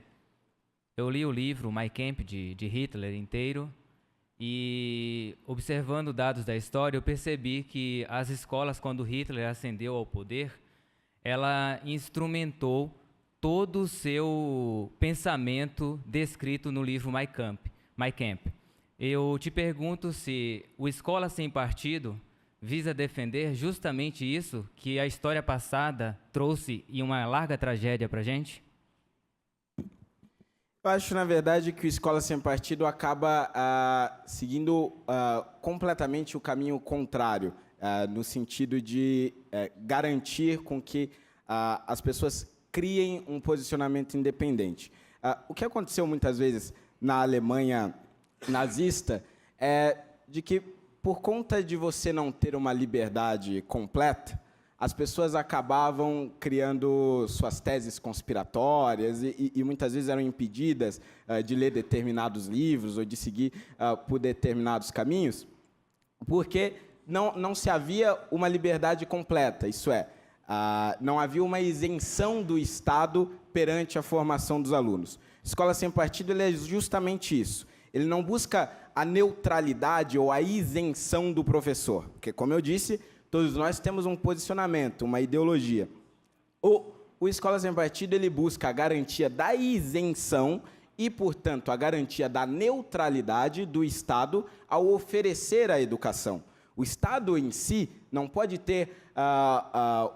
Eu li o livro Mein Kampf de Hitler inteiro e, observando dados da história, eu percebi que as escolas, quando Hitler ascendeu ao poder, ela instrumentou todo o seu pensamento descrito no livro Mein Kampf. Eu te pergunto se o Escola Sem Partido visa defender justamente isso que a história passada trouxe em uma larga tragédia para a gente? Eu acho, na verdade, que o Escola Sem Partido acaba seguindo completamente o caminho contrário, no sentido de garantir com que as pessoas criem um posicionamento independente. O que aconteceu muitas vezes na Alemanha nazista é de que, por conta de você não ter uma liberdade completa, as pessoas acabavam criando suas teses conspiratórias e muitas vezes eram impedidas de ler determinados livros ou de seguir por determinados caminhos, porque não se havia uma liberdade completa, isso é, não havia uma isenção do Estado perante a formação dos alunos. Escola Sem Partido ele é justamente isso. Ele não busca a neutralidade ou a isenção do professor, porque, como eu disse, todos nós temos um posicionamento, uma ideologia. O Escola Sem Partido ele busca a garantia da isenção e, portanto, a garantia da neutralidade do Estado ao oferecer a educação. O Estado em si não pode ter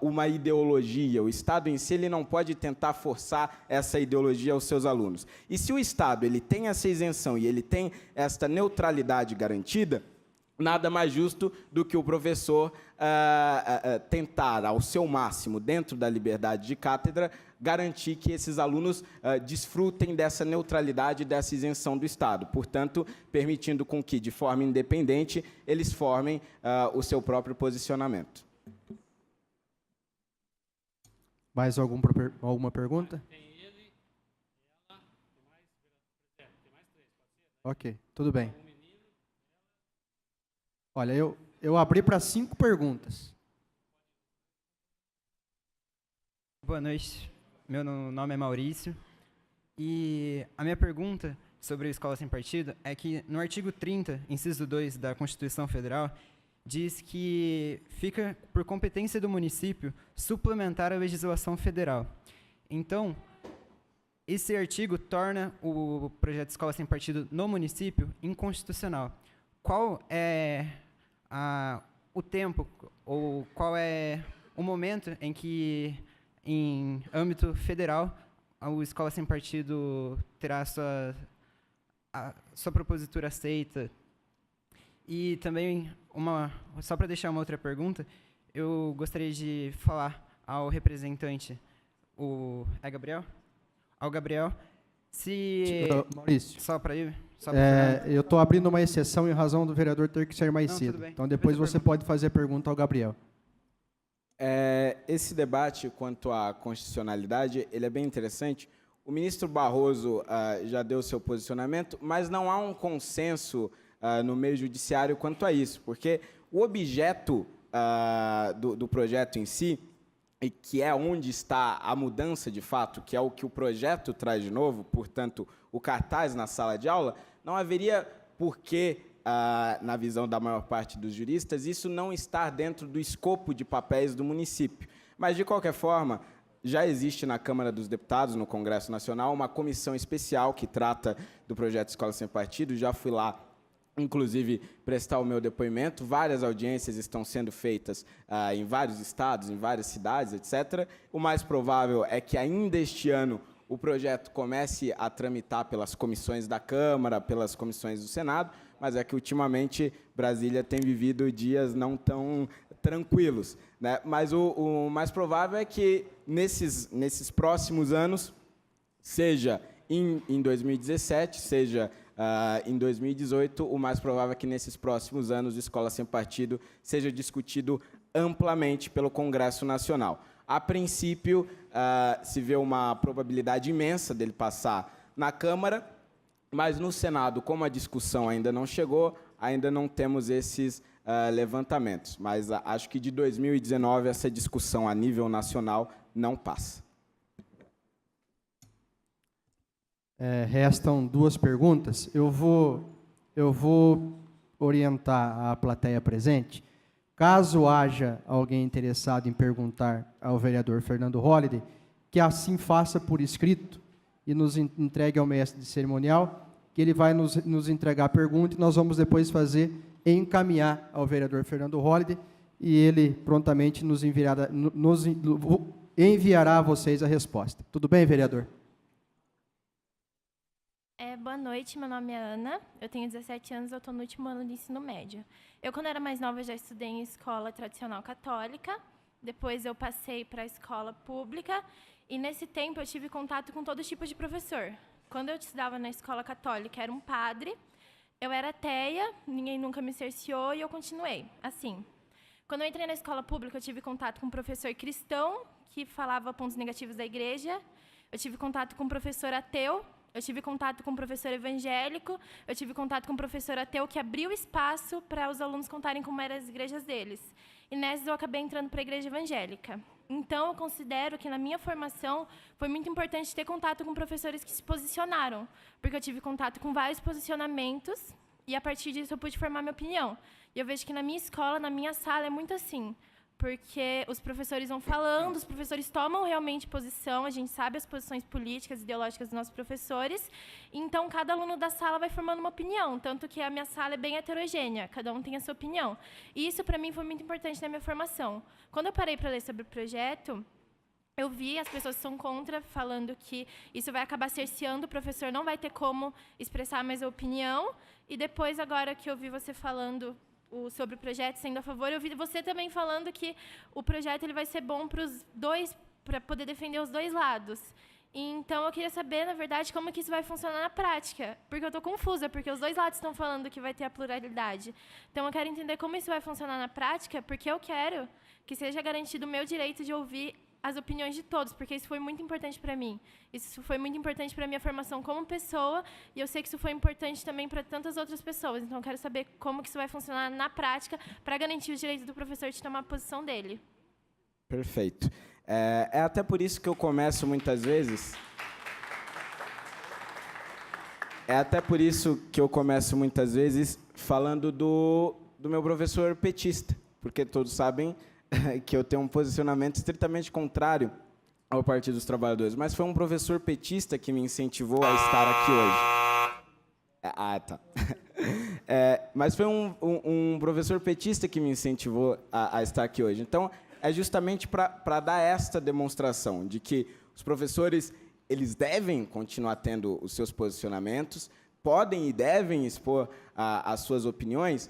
uma ideologia, o Estado em si ele não pode tentar forçar essa ideologia aos seus alunos. E se o Estado ele tem essa isenção e ele tem esta neutralidade garantida, nada mais justo do que o professor tentar, ao seu máximo, dentro da liberdade de cátedra, garantir que esses alunos desfrutem dessa neutralidade, dessa isenção do Estado. Portanto, permitindo com que, de forma independente, eles formem o seu próprio posicionamento. Mais alguma pergunta? Tem ele, ela, tem mais 3, pode ser? Ok, tudo bem. Olha, eu abri para 5 perguntas. Boa noite, meu nome é Maurício, e a minha pergunta sobre a escola sem partido é que no artigo 30, inciso 2 da Constituição Federal, diz que fica por competência do município suplementar a legislação federal. Então, esse artigo torna o projeto de escola sem partido no município inconstitucional. Qual é o tempo, ou qual é o momento em que, em âmbito federal, a escola sem partido terá a sua propositura aceita? E também, só para deixar uma outra pergunta, eu gostaria de falar ao representante, é Gabriel? Ao Gabriel, se... Maurício. Só para ele? Eu estou abrindo uma exceção em razão do vereador ter que sair mais cedo. Tudo bem. Então, depois você pode fazer a pergunta ao Gabriel. Esse debate quanto à constitucionalidade, ele é bem interessante. O ministro Barroso já deu seu posicionamento, mas não há um consenso no meio judiciário quanto a isso, porque o objeto do projeto em si, e que é onde está a mudança de fato, que é o que o projeto traz de novo, portanto, o cartaz na sala de aula, não haveria por que, na visão da maior parte dos juristas, isso não estar dentro do escopo de papéis do município. Mas, de qualquer forma, já existe na Câmara dos Deputados, no Congresso Nacional, uma comissão especial que trata do projeto Escola Sem Partido. Já fui lá, inclusive, prestar o meu depoimento. Várias audiências estão sendo feitas em vários estados, em várias cidades, etc. O mais provável é que ainda este ano o projeto comece a tramitar pelas comissões da Câmara, pelas comissões do Senado, mas é que, ultimamente, Brasília tem vivido dias não tão tranquilos, né? Mas o mais provável é que, nesses próximos anos, seja em 2017, seja em 2018, o mais provável é que, nesses próximos anos, a Escola Sem Partido seja discutido amplamente pelo Congresso Nacional. A princípio, se vê uma probabilidade imensa dele passar na Câmara, mas no Senado, como a discussão ainda não chegou, ainda não temos esses levantamentos. Mas acho que de 2019 essa discussão a nível nacional não passa. Restam 2 perguntas. Eu vou orientar a plateia presente. Caso haja alguém interessado em perguntar ao vereador Fernando Holliday, que assim faça por escrito e nos entregue ao mestre de cerimonial, que ele vai nos entregar a pergunta e nós vamos depois encaminhar ao vereador Fernando Holliday e ele prontamente nos enviará a vocês a resposta. Tudo bem, vereador? Boa noite, meu nome é Ana, eu tenho 17 anos, eu estou no último ano de ensino médio. Eu, quando era mais nova, já estudei em escola tradicional católica, depois eu passei para a escola pública, e nesse tempo eu tive contato com todo tipo de professor. Quando eu estudava na escola católica, era um padre, eu era ateia, ninguém nunca me cerceou, e eu continuei assim. Quando eu entrei na escola pública, eu tive contato com um professor cristão, que falava pontos negativos da igreja, eu tive contato com um professor ateu, eu tive contato com um professor evangélico, eu tive contato com um professor ateu que abriu espaço para os alunos contarem como eram as igrejas deles. E nessas eu acabei entrando para a igreja evangélica. Então, eu considero que na minha formação foi muito importante ter contato com professores que se posicionaram, porque eu tive contato com vários posicionamentos e, a partir disso, eu pude formar minha opinião. E eu vejo que na minha escola, na minha sala, é muito assim. porque os professores vão falando, os professores tomam realmente posição, a gente sabe as posições políticas, ideológicas dos nossos professores, então cada aluno da sala vai formando uma opinião, tanto que a minha sala é bem heterogênea, cada um tem a sua opinião. E isso, para mim, foi muito importante na minha formação. Quando eu parei para ler sobre o projeto, eu vi as pessoas que são contra, falando que isso vai acabar cerceando, o professor não vai ter como expressar mais a opinião, e depois, agora que eu vi você falando sobre o projeto, sendo a favor, eu vi você também falando que o projeto ele vai ser bom para os dois, para poder defender os dois lados. Então, eu queria saber, na verdade, como que isso vai funcionar na prática, porque eu estou confusa, porque os dois lados estão falando que vai ter a pluralidade. Então, eu quero entender como isso vai funcionar na prática, porque eu quero que seja garantido o meu direito de ouvir as opiniões de todos, porque isso foi muito importante para mim. Isso foi muito importante para a minha formação como pessoa, e eu sei que isso foi importante também para tantas outras pessoas. Então, eu quero saber como que isso vai funcionar na prática para garantir o direito do professor de tomar a posição dele. Perfeito. É até por isso que eu começo muitas vezes... falando do meu professor petista, porque todos sabem que eu tenho um posicionamento estritamente contrário ao Partido dos Trabalhadores, mas foi um professor petista que me incentivou a estar aqui hoje. Tá. Mas foi um professor petista que me incentivou a estar aqui hoje. Então, é justamente para dar esta demonstração de que os professores eles devem continuar tendo os seus posicionamentos, podem e devem expor as suas opiniões.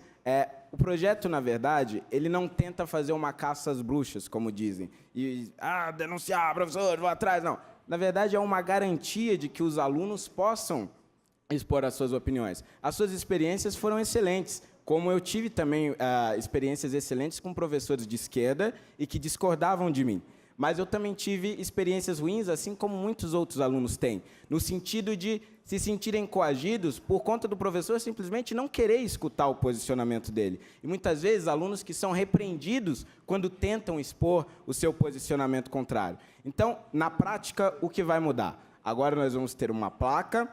O projeto, na verdade, ele não tenta fazer uma caça às bruxas, como dizem, e denunciar, professor, vou atrás, não. Na verdade, é uma garantia de que os alunos possam expor as suas opiniões. As suas experiências foram excelentes, como eu tive também experiências excelentes com professores de esquerda e que discordavam de mim. Mas eu também tive experiências ruins, assim como muitos outros alunos têm, no sentido de se sentirem coagidos por conta do professor simplesmente não querer escutar o posicionamento dele. E, muitas vezes, alunos que são repreendidos quando tentam expor o seu posicionamento contrário. Então, na prática, o que vai mudar? Agora nós vamos ter uma placa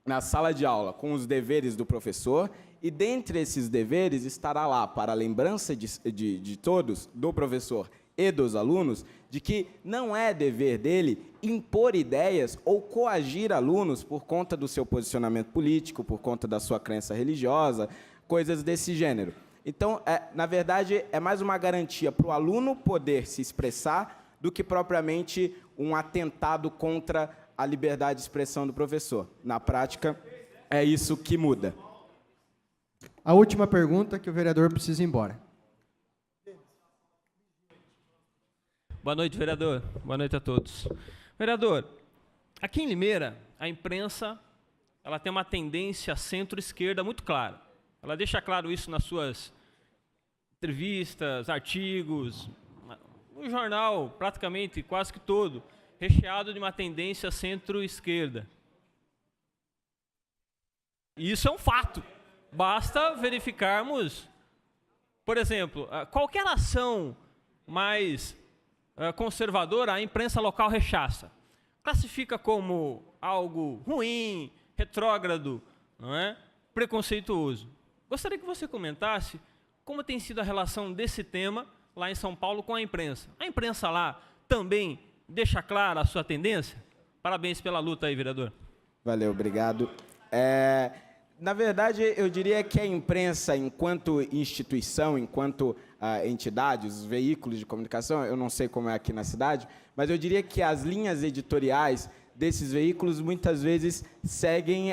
na sala de aula com os deveres do professor, e, dentre esses deveres, estará lá, para a lembrança de todos, do professor e dos alunos, de que não é dever dele impor ideias ou coagir alunos por conta do seu posicionamento político, por conta da sua crença religiosa, coisas desse gênero. Então, na verdade, é mais uma garantia para o aluno poder se expressar do que propriamente um atentado contra a liberdade de expressão do professor. Na prática, é isso que muda. A última pergunta que o vereador precisa ir embora. Boa noite, vereador. Boa noite a todos. Vereador, aqui em Limeira, a imprensa ela tem uma tendência centro-esquerda muito clara. Ela deixa claro isso nas suas entrevistas, artigos, o jornal, praticamente, quase que todo, recheado de uma tendência centro-esquerda. E isso é um fato. Basta verificarmos, por exemplo, qualquer ação mais conservadora, a imprensa local rechaça. Classifica como algo ruim, retrógrado, não é? Preconceituoso. Gostaria que você comentasse como tem sido a relação desse tema lá em São Paulo com a imprensa. A imprensa lá também deixa clara a sua tendência? Parabéns pela luta aí, vereador. Valeu, obrigado. Na verdade, eu diria que a imprensa, enquanto instituição, enquanto entidade, os veículos de comunicação, eu não sei como é aqui na cidade, mas eu diria que as linhas editoriais desses veículos muitas vezes seguem,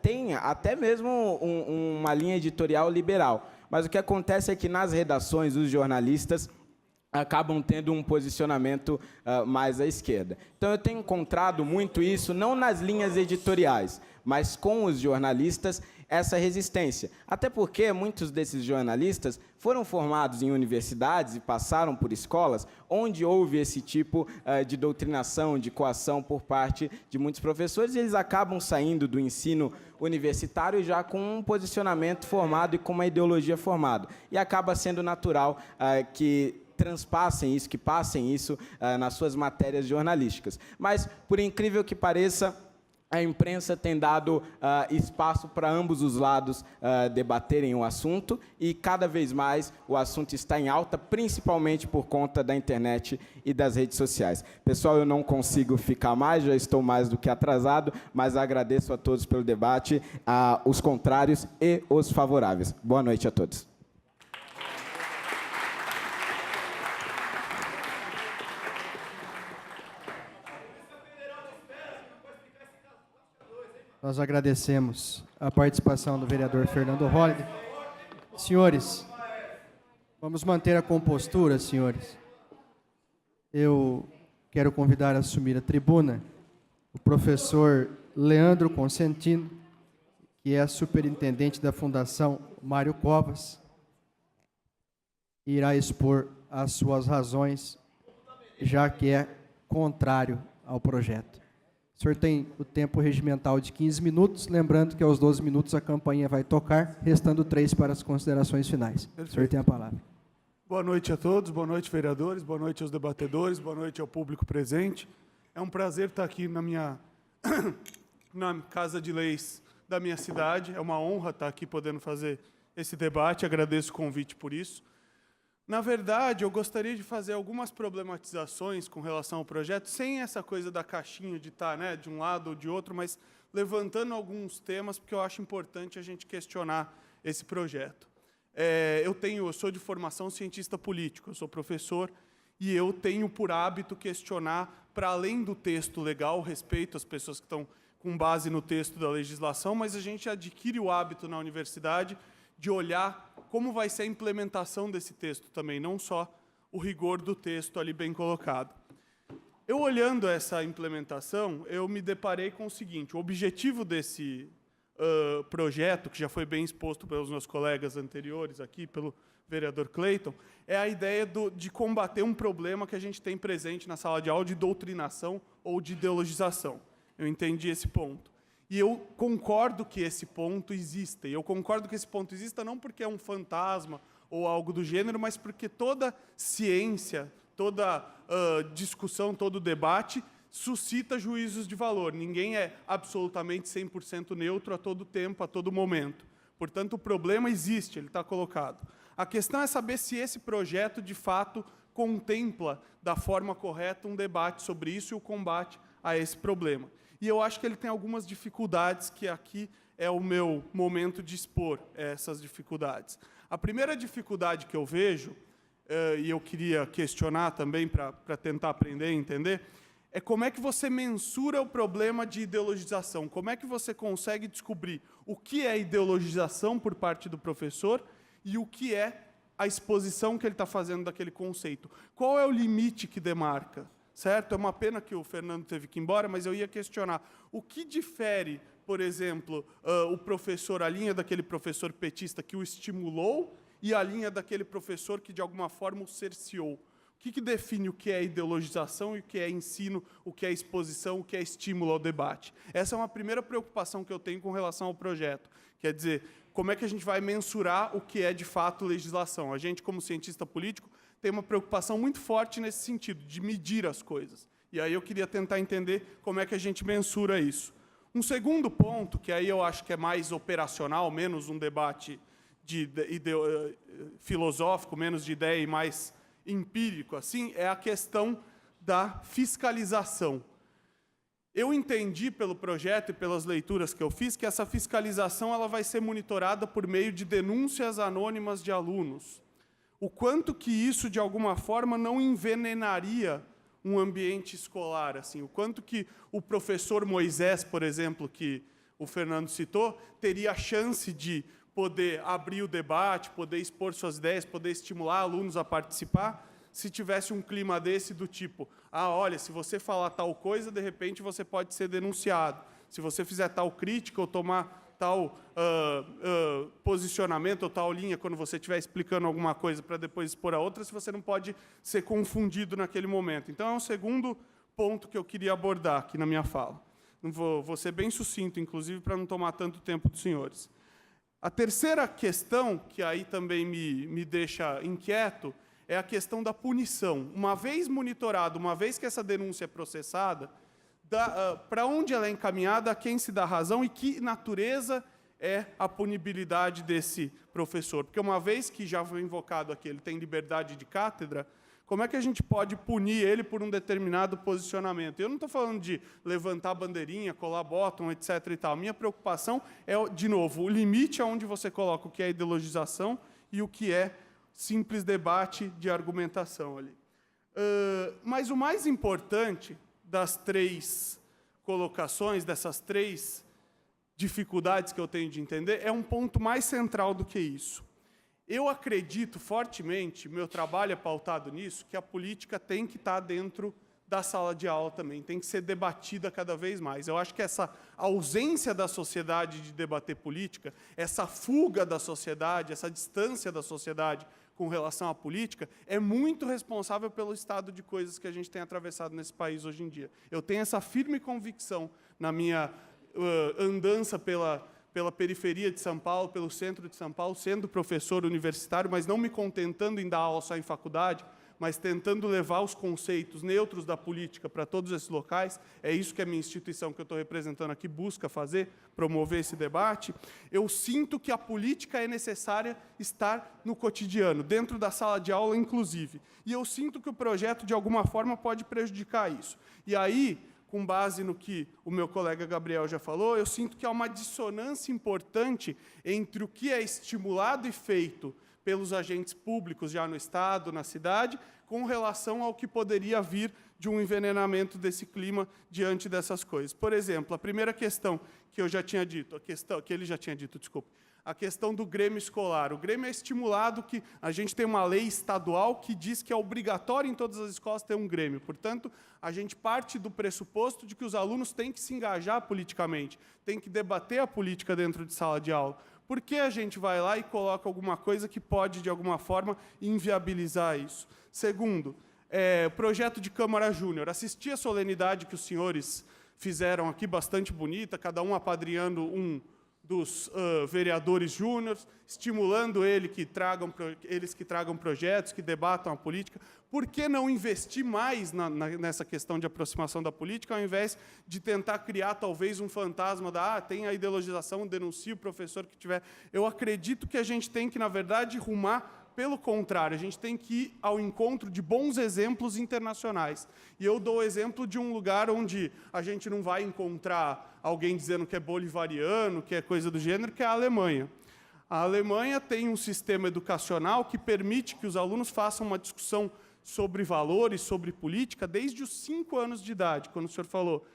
tem até mesmo uma linha editorial liberal. Mas o que acontece é que nas redações os jornalistas acabam tendo um posicionamento mais à esquerda. Então, eu tenho encontrado muito isso, não nas linhas editoriais, mas com os jornalistas, essa resistência. Até porque muitos desses jornalistas foram formados em universidades e passaram por escolas onde houve esse tipo de doutrinação, de coação por parte de muitos professores, e eles acabam saindo do ensino universitário já com um posicionamento formado e com uma ideologia formada. E acaba sendo natural que transpassem isso, que passem isso nas suas matérias jornalísticas. Mas, por incrível que pareça, a imprensa tem dado espaço para ambos os lados debaterem o assunto, e cada vez mais o assunto está em alta, principalmente por conta da internet e das redes sociais. Pessoal, eu não consigo ficar mais, já estou mais do que atrasado, mas agradeço a todos pelo debate, os contrários e os favoráveis. Boa noite a todos. Nós agradecemos a participação do vereador Fernando Holliday. Senhores, vamos manter a compostura, senhores. Eu quero convidar a assumir a tribuna o professor Leandro Consentino, que é superintendente da Fundação Mário Covas, e irá expor as suas razões, já que é contrário ao projeto. O senhor tem o tempo regimental de 15 minutos, lembrando que aos 12 minutos a campainha vai tocar, restando 3 para as considerações finais. Perfeito. O senhor tem a palavra. Boa noite a todos, boa noite, vereadores, boa noite aos debatedores, boa noite ao público presente. É um prazer estar aqui na Casa de Leis da minha cidade, é uma honra estar aqui podendo fazer esse debate, agradeço o convite por isso. Na verdade, eu gostaria de fazer algumas problematizações com relação ao projeto, sem essa coisa da caixinha de estar, né, de um lado ou de outro, mas levantando alguns temas, porque eu acho importante a gente questionar esse projeto. Eu sou de formação cientista político, eu sou professor, e eu tenho por hábito questionar, para além do texto legal, respeito às pessoas que estão com base no texto da legislação, mas a gente adquire o hábito na universidade de olhar como vai ser a implementação desse texto também, não só o rigor do texto ali bem colocado. Eu olhando essa implementação, eu me deparei com o seguinte: o objetivo desse projeto, que já foi bem exposto pelos meus colegas anteriores aqui, pelo vereador Cleiton, é a ideia de combater um problema que a gente tem presente na sala de aula de doutrinação ou de ideologização. Eu entendi esse ponto. E eu concordo que esse ponto exista. E eu concordo que esse ponto exista não porque é um fantasma ou algo do gênero, mas porque toda ciência, toda discussão, todo debate suscita juízos de valor. Ninguém é absolutamente 100% neutro a todo tempo, a todo momento. Portanto, o problema existe, ele está colocado. A questão é saber se esse projeto, de fato, contempla da forma correta um debate sobre isso e o combate a esse problema. E eu acho que ele tem algumas dificuldades, que aqui é o meu momento de expor essas dificuldades. A primeira dificuldade que eu vejo, e eu queria questionar também para tentar aprender e entender, é como é que você mensura o problema de ideologização. Como é que você consegue descobrir o que é ideologização por parte do professor e o que é a exposição que ele está fazendo daquele conceito. Qual é o limite que demarca? Certo? É uma pena que o Fernando teve que ir embora, mas eu ia questionar. O que difere, por exemplo, o professor, a linha daquele professor petista que o estimulou e a linha daquele professor que, de alguma forma, o cerceou? O que define o que é ideologização e o que é ensino, o que é exposição, o que é estímulo ao debate? Essa é uma primeira preocupação que eu tenho com relação ao projeto. Quer dizer, como é que a gente vai mensurar o que é, de fato, legislação? A gente, como cientista político, tem uma preocupação muito forte nesse sentido, de medir as coisas. E aí eu queria tentar entender como é que a gente mensura isso. Um segundo ponto, que aí eu acho que é mais operacional, menos um debate filosófico, menos de ideia e mais empírico, assim, é a questão da fiscalização. Eu entendi pelo projeto e pelas leituras que eu fiz que essa fiscalização ela vai ser monitorada por meio de denúncias anônimas de alunos. O quanto que isso, de alguma forma, não envenenaria um ambiente escolar, assim, o quanto que o professor Moisés, por exemplo, que o Fernando citou, teria a chance de poder abrir o debate, poder expor suas ideias, poder estimular alunos a participar, se tivesse um clima desse do tipo, olha, se você falar tal coisa, de repente você pode ser denunciado. Se você fizer tal crítica ou tomar tal posicionamento ou tal linha, quando você estiver explicando alguma coisa para depois expor a outra, se você não pode ser confundido naquele momento. Então, é um segundo ponto que eu queria abordar aqui na minha fala. Vou ser bem sucinto, inclusive, para não tomar tanto tempo dos senhores. A terceira questão, que aí também me deixa inquieto, é a questão da punição. Uma vez monitorado, uma vez que essa denúncia é processada, para onde ela é encaminhada, a quem se dá razão e que natureza é a punibilidade desse professor. Porque uma vez que já foi invocado aqui, ele tem liberdade de cátedra, como é que a gente pode punir ele por um determinado posicionamento? Eu não estou falando de levantar bandeirinha, colar bottom, etc. e tal. A minha preocupação é, de novo, o limite aonde você coloca o que é ideologização e o que é simples debate de argumentação ali. Mas o mais importante das 3 colocações, dessas 3 dificuldades que eu tenho de entender, é um ponto mais central do que isso. Eu acredito fortemente, meu trabalho é pautado nisso, que a política tem que estar dentro da sala de aula também, tem que ser debatida cada vez mais. Eu acho que essa ausência da sociedade de debater política, essa fuga da sociedade, essa distância da sociedade com relação à política, é muito responsável pelo estado de coisas que a gente tem atravessado nesse país hoje em dia. Eu tenho essa firme convicção na minha andança pela periferia de São Paulo, pelo centro de São Paulo, sendo professor universitário, mas não me contentando em dar aula só em faculdade, mas tentando levar os conceitos neutros da política para todos esses locais. É isso que a minha instituição que eu estou representando aqui busca fazer, promover esse debate. Eu sinto que a política é necessária estar no cotidiano, dentro da sala de aula, inclusive. E eu sinto que o projeto, de alguma forma, pode prejudicar isso. E aí, com base no que o meu colega Gabriel já falou, eu sinto que há uma dissonância importante entre o que é estimulado e feito pelos agentes públicos já no Estado, na cidade, com relação ao que poderia vir de um envenenamento desse clima diante dessas coisas. Por exemplo, a primeira questão que eu já tinha dito, a questão do Grêmio escolar. O Grêmio é estimulado que a gente tem uma lei estadual que diz que é obrigatório em todas as escolas ter um Grêmio. Portanto, a gente parte do pressuposto de que os alunos têm que se engajar politicamente, têm que debater a política dentro de sala de aula. Por que a gente vai lá e coloca alguma coisa que pode, de alguma forma, inviabilizar isso? Segundo, projeto de Câmara Júnior. Assisti a solenidade que os senhores fizeram aqui, bastante bonita, cada um apadrinhando um dos vereadores júniores, estimulando eles que tragam projetos, que debatam a política. Por que não investir mais nessa questão de aproximação da política, ao invés de tentar criar, talvez, um fantasma tem a ideologização, denuncia o professor que tiver. Eu acredito que a gente tem que, na verdade, rumar pelo contrário, a gente tem que ir ao encontro de bons exemplos internacionais. E eu dou o exemplo de um lugar onde a gente não vai encontrar alguém dizendo que é bolivariano, que é coisa do gênero, que é a Alemanha. A Alemanha tem um sistema educacional que permite que os alunos façam uma discussão sobre valores, sobre política, desde os 5 anos de idade. Quando o senhor falou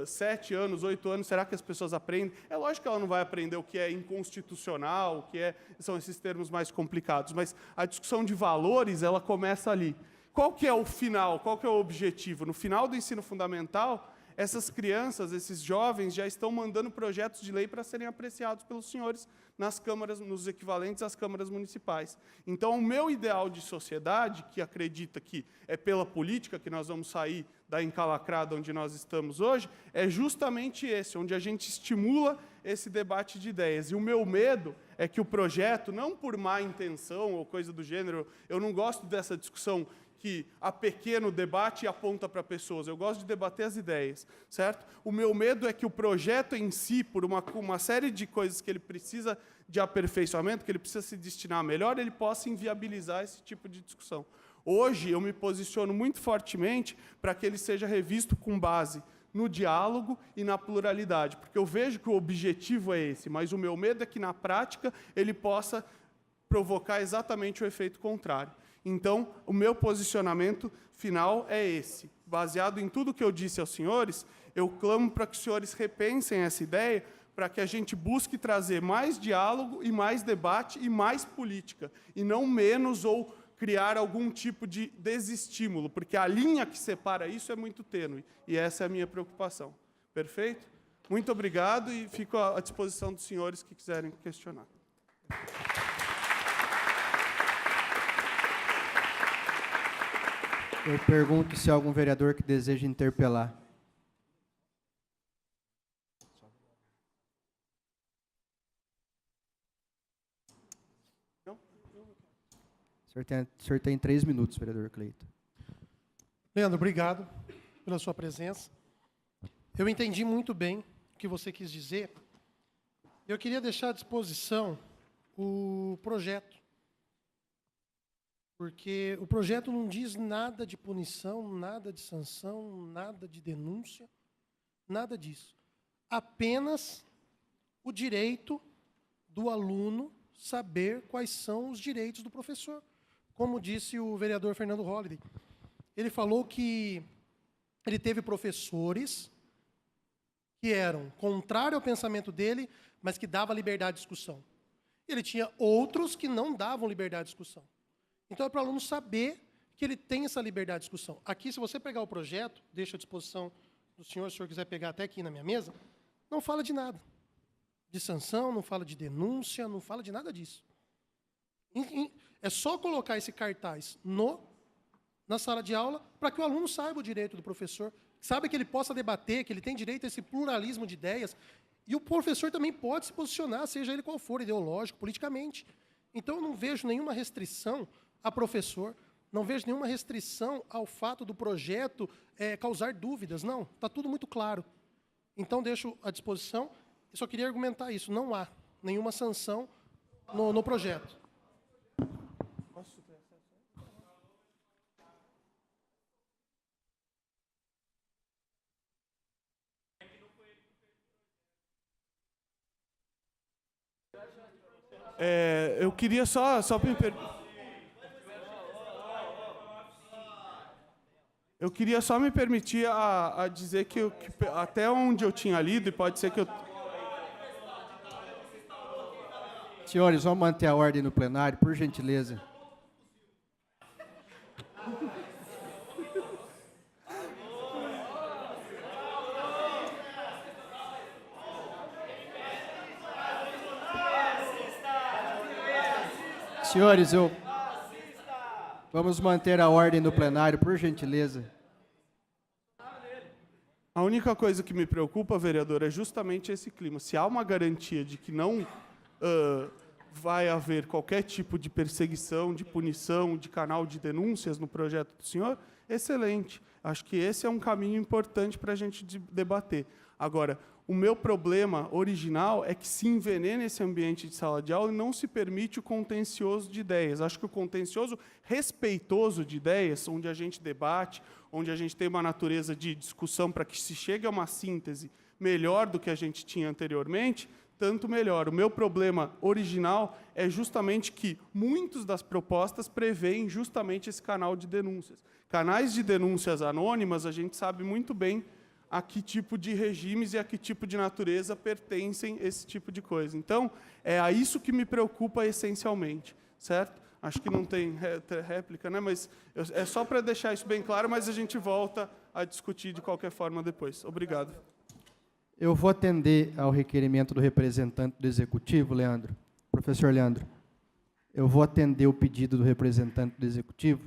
7 anos, 8 anos, será que as pessoas aprendem? É lógico que ela não vai aprender o que é inconstitucional, o que são esses termos mais complicados, mas a discussão de valores, ela começa ali. Qual que é o final, qual que é o objetivo? No final do ensino fundamental, essas crianças, esses jovens, já estão mandando projetos de lei para serem apreciados pelos senhores nas câmaras, nos equivalentes às câmaras municipais. Então, o meu ideal de sociedade, que acredita que é pela política que nós vamos sair da encalacrada onde nós estamos hoje, é justamente esse, onde a gente estimula esse debate de ideias. E o meu medo é que o projeto, não por má intenção ou coisa do gênero, eu não gosto dessa discussão que há pequeno debate e aponta para pessoas. Eu gosto de debater as ideias, certo? O meu medo é que o projeto em si, por uma série de coisas que ele precisa de aperfeiçoamento, que ele precisa se destinar melhor, ele possa inviabilizar esse tipo de discussão. Hoje, eu me posiciono muito fortemente para que ele seja revisto com base no diálogo e na pluralidade, porque eu vejo que o objetivo é esse, mas o meu medo é que, na prática, ele possa provocar exatamente o efeito contrário. Então, o meu posicionamento final é esse. Baseado em tudo que eu disse aos senhores, eu clamo para que os senhores repensem essa ideia, para que a gente busque trazer mais diálogo e mais debate e mais política, e não menos ou criar algum tipo de desestímulo, porque a linha que separa isso é muito tênue, e essa é a minha preocupação. Perfeito? Muito obrigado e fico à disposição dos senhores que quiserem questionar. Eu pergunto se há algum vereador que deseja interpelar. O senhor tem 3 minutos, vereador Cleiton. Leandro, obrigado pela sua presença. Eu entendi muito bem o que você quis dizer. Eu queria deixar à disposição o projeto. Porque o projeto não diz nada de punição, nada de sanção, nada de denúncia, nada disso. Apenas o direito do aluno saber quais são os direitos do professor. Como disse o vereador Fernando Holliday. Ele falou que ele teve professores que eram contrários ao pensamento dele, mas que davam liberdade de discussão. Ele tinha outros que não davam liberdade de discussão. Então, é para o aluno saber que ele tem essa liberdade de discussão. Aqui, se você pegar o projeto, deixo à disposição do senhor, se o senhor quiser pegar até aqui na minha mesa, não fala de nada. De sanção, não fala de denúncia, não fala de nada disso. É só colocar esse cartaz na sala de aula para que o aluno saiba o direito do professor, saiba que ele possa debater, que ele tem direito a esse pluralismo de ideias, e o professor também pode se posicionar, seja ele qual for, ideológico, politicamente. Então, eu não vejo nenhuma restrição a professor, não vejo nenhuma restrição ao fato do projeto causar dúvidas. Não, está tudo muito claro. Então, deixo à disposição. Eu só queria argumentar isso. Não há nenhuma sanção no projeto. Posso ter acesso? Eu queria só me Eu queria só me permitir a dizer que até onde eu tinha lido, e pode ser que eu... Senhores, vamos manter a ordem no plenário, por gentileza. Senhores, vamos manter a ordem no plenário, por gentileza. A única coisa que me preocupa, vereador, é justamente esse clima. Se há uma garantia de que não vai haver qualquer tipo de perseguição, de punição, de canal de denúncias no projeto do senhor, excelente. Acho que esse é um caminho importante para a gente debater. Agora, o meu problema original é que se envenena esse ambiente de sala de aula e não se permite o contencioso de ideias. Acho que o contencioso respeitoso de ideias, onde a gente debate, onde a gente tem uma natureza de discussão para que se chegue a uma síntese melhor do que a gente tinha anteriormente, tanto melhor. O meu problema original é justamente que muitas das propostas prevêem justamente esse canal de denúncias. Canais de denúncias anônimas, a gente sabe muito bem a que tipo de regimes e a que tipo de natureza pertencem esse tipo de coisa. Então, é a isso que me preocupa essencialmente, certo? Acho que não tem réplica, né? Mas é só para deixar isso bem claro, mas a gente volta a discutir de qualquer forma depois. Obrigado. Eu vou atender ao requerimento do representante do Executivo, Leandro. Professor Leandro, eu vou atender o pedido do representante do Executivo.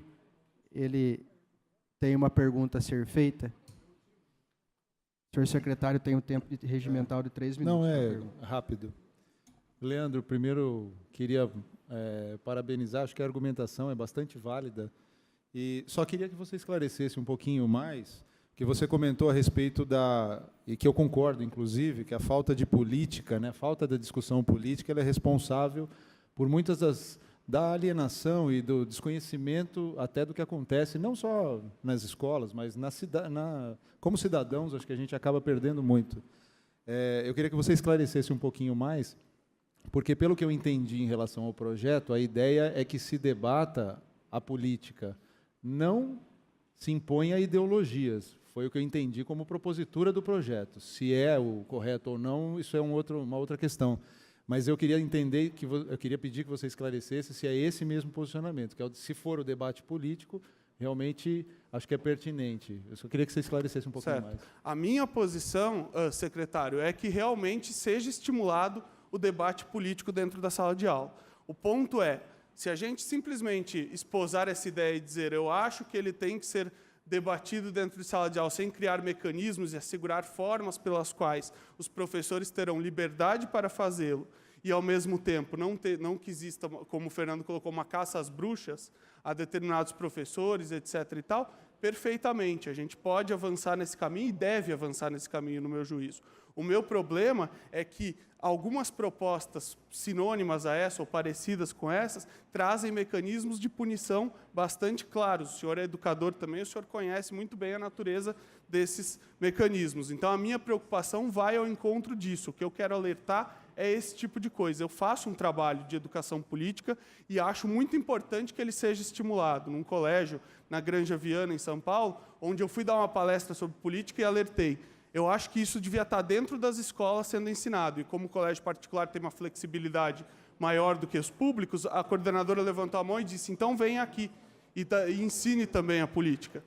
Ele tem uma pergunta a ser feita. O senhor secretário tem um tempo regimental de 3 minutos. Não, é rápido. Leandro, primeiro queria parabenizar, acho que a argumentação é bastante válida. E só queria que você esclarecesse um pouquinho mais, que você comentou a respeito e que eu concordo, inclusive, que a falta de política, né, a falta da discussão política, ela é responsável por muitas da alienação e do desconhecimento até do que acontece, não só nas escolas, mas como cidadãos, acho que a gente acaba perdendo muito. Eu queria que você esclarecesse um pouquinho mais, porque, pelo que eu entendi em relação ao projeto, a ideia é que se debata a política, não se impõe a ideologias. Foi o que eu entendi como propositura do projeto. Se é o correto ou não, isso é uma outra questão. Mas eu queria entender, eu queria pedir que você esclarecesse se é esse mesmo posicionamento, que é se for o debate político, realmente acho que é pertinente. Eu só queria que você esclarecesse um pouquinho mais. A minha posição, secretário, é que realmente seja estimulado o debate político dentro da sala de aula. O ponto é, se a gente simplesmente esposar essa ideia e dizer eu acho que ele tem que ser debatido dentro de sala de aula sem criar mecanismos e assegurar formas pelas quais os professores terão liberdade para fazê-lo e, ao mesmo tempo, não que exista, como o Fernando colocou, uma caça às bruxas a determinados professores, etc. e tal, perfeitamente. A gente pode avançar nesse caminho e deve avançar nesse caminho, no meu juízo. O meu problema é que algumas propostas sinônimas a essa ou parecidas com essas trazem mecanismos de punição bastante claros. O senhor é educador também, o senhor conhece muito bem a natureza desses mecanismos. Então, a minha preocupação vai ao encontro disso. O que eu quero alertar é esse tipo de coisa. Eu faço um trabalho de educação política e acho muito importante que ele seja estimulado. Num colégio, na Granja Viana, em São Paulo, onde eu fui dar uma palestra sobre política e alertei. Eu acho que isso devia estar dentro das escolas sendo ensinado. E como o colégio particular tem uma flexibilidade maior do que os públicos, a coordenadora levantou a mão e disse, então venha aqui e ensine também a política.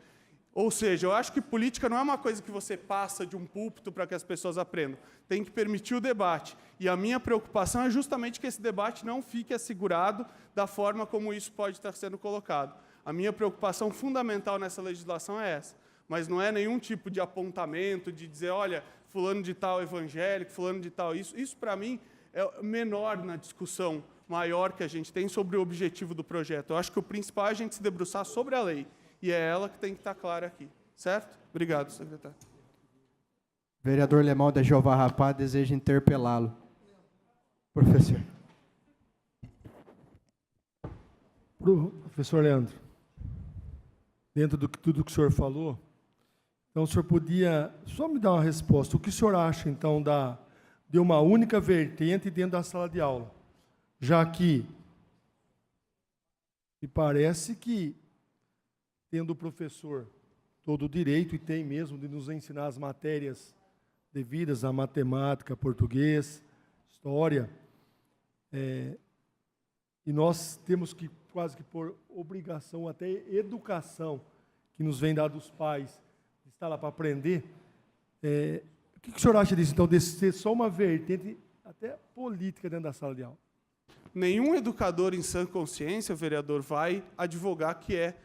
Ou seja, eu acho que política não é uma coisa que você passa de um púlpito para que as pessoas aprendam. Tem que permitir o debate. E a minha preocupação é justamente que esse debate não fique assegurado da forma como isso pode estar sendo colocado. A minha preocupação fundamental nessa legislação é essa. Mas não é nenhum tipo de apontamento, de dizer, olha, fulano de tal evangélico, fulano de tal isso. Isso, para mim, é menor na discussão maior que a gente tem sobre o objetivo do projeto. Eu acho que o principal é a gente se debruçar sobre a lei. E é ela que tem que estar clara aqui. Certo? Obrigado, secretário. Vereador Lemão da Jeová Rapá deseja interpelá-lo. Professor. Professor Leandro, dentro de tudo que o senhor falou, então o senhor podia só me dar uma resposta. O que o senhor acha, então, de uma única vertente dentro da sala de aula? Já que me parece que, tendo o professor todo o direito, e tem mesmo, de nos ensinar as matérias devidas à matemática, português, história, e nós temos que quase que por obrigação, até educação, que nos vem dada dos pais, de estar lá para aprender. O que o senhor acha disso, então, de ser só uma vertente, até política, dentro da sala de aula? Nenhum educador em sã consciência, vereador, vai advogar que é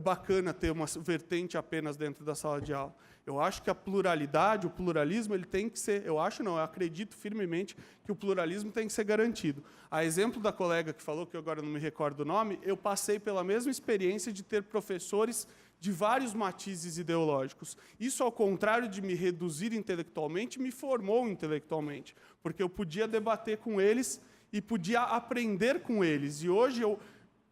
bacana ter uma vertente apenas dentro da sala de aula. Eu acho que a pluralidade, o pluralismo, ele tem que ser, eu acredito firmemente que o pluralismo tem que ser garantido. A exemplo da colega que falou, que eu agora não me recordo o nome, eu passei pela mesma experiência de ter professores de vários matizes ideológicos. Isso, ao contrário de me reduzir intelectualmente, me formou intelectualmente, porque eu podia debater com eles e podia aprender com eles. E hoje eu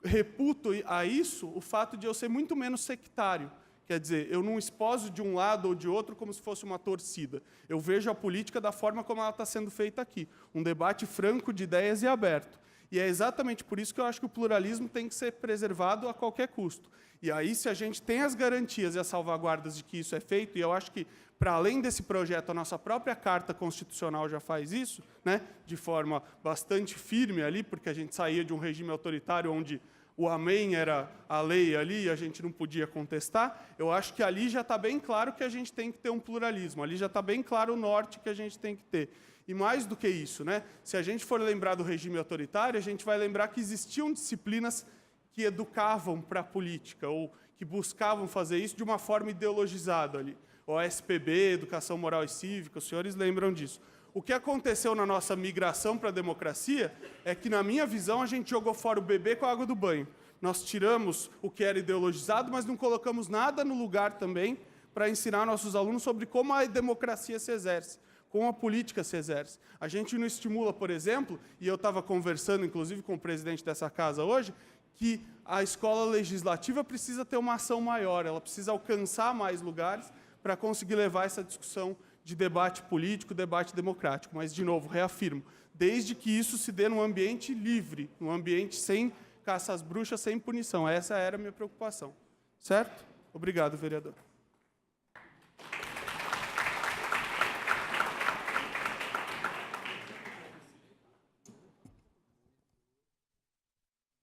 reputo a isso o fato de eu ser muito menos sectário. Quer dizer, eu não esposo de um lado ou de outro como se fosse uma torcida. Eu vejo a política da forma como ela está sendo feita aqui. Um debate franco de ideias e aberto. E é exatamente por isso que eu acho que o pluralismo tem que ser preservado a qualquer custo. E aí, se a gente tem as garantias e as salvaguardas de que isso é feito, e eu acho que, para além desse projeto, a nossa própria Carta Constitucional já faz isso, né, de forma bastante firme ali, porque a gente saía de um regime autoritário onde o amém era a lei ali e a gente não podia contestar, eu acho que ali já está bem claro que a gente tem que ter um pluralismo, ali já está bem claro o norte que a gente tem que ter. E mais do que isso, né, se a gente for lembrar do regime autoritário, a gente vai lembrar que existiam disciplinas que educavam para a política, ou que buscavam fazer isso de uma forma ideologizada ali. O SPB, Educação Moral e Cívica, os senhores lembram disso. O que aconteceu na nossa migração para a democracia é que, na minha visão, a gente jogou fora o bebê com a água do banho. Nós tiramos o que era ideologizado, mas não colocamos nada no lugar também para ensinar nossos alunos sobre como a democracia se exerce, como a política se exerce. A gente não estimula, por exemplo, e eu estava conversando, inclusive, com o presidente dessa casa hoje, que a escola legislativa precisa ter uma ação maior, ela precisa alcançar mais lugares para conseguir levar essa discussão de debate político, debate democrático. Mas, de novo, reafirmo, desde que isso se dê num ambiente livre, num ambiente sem caça às bruxas, sem punição. Essa era a minha preocupação. Certo? Obrigado, vereador.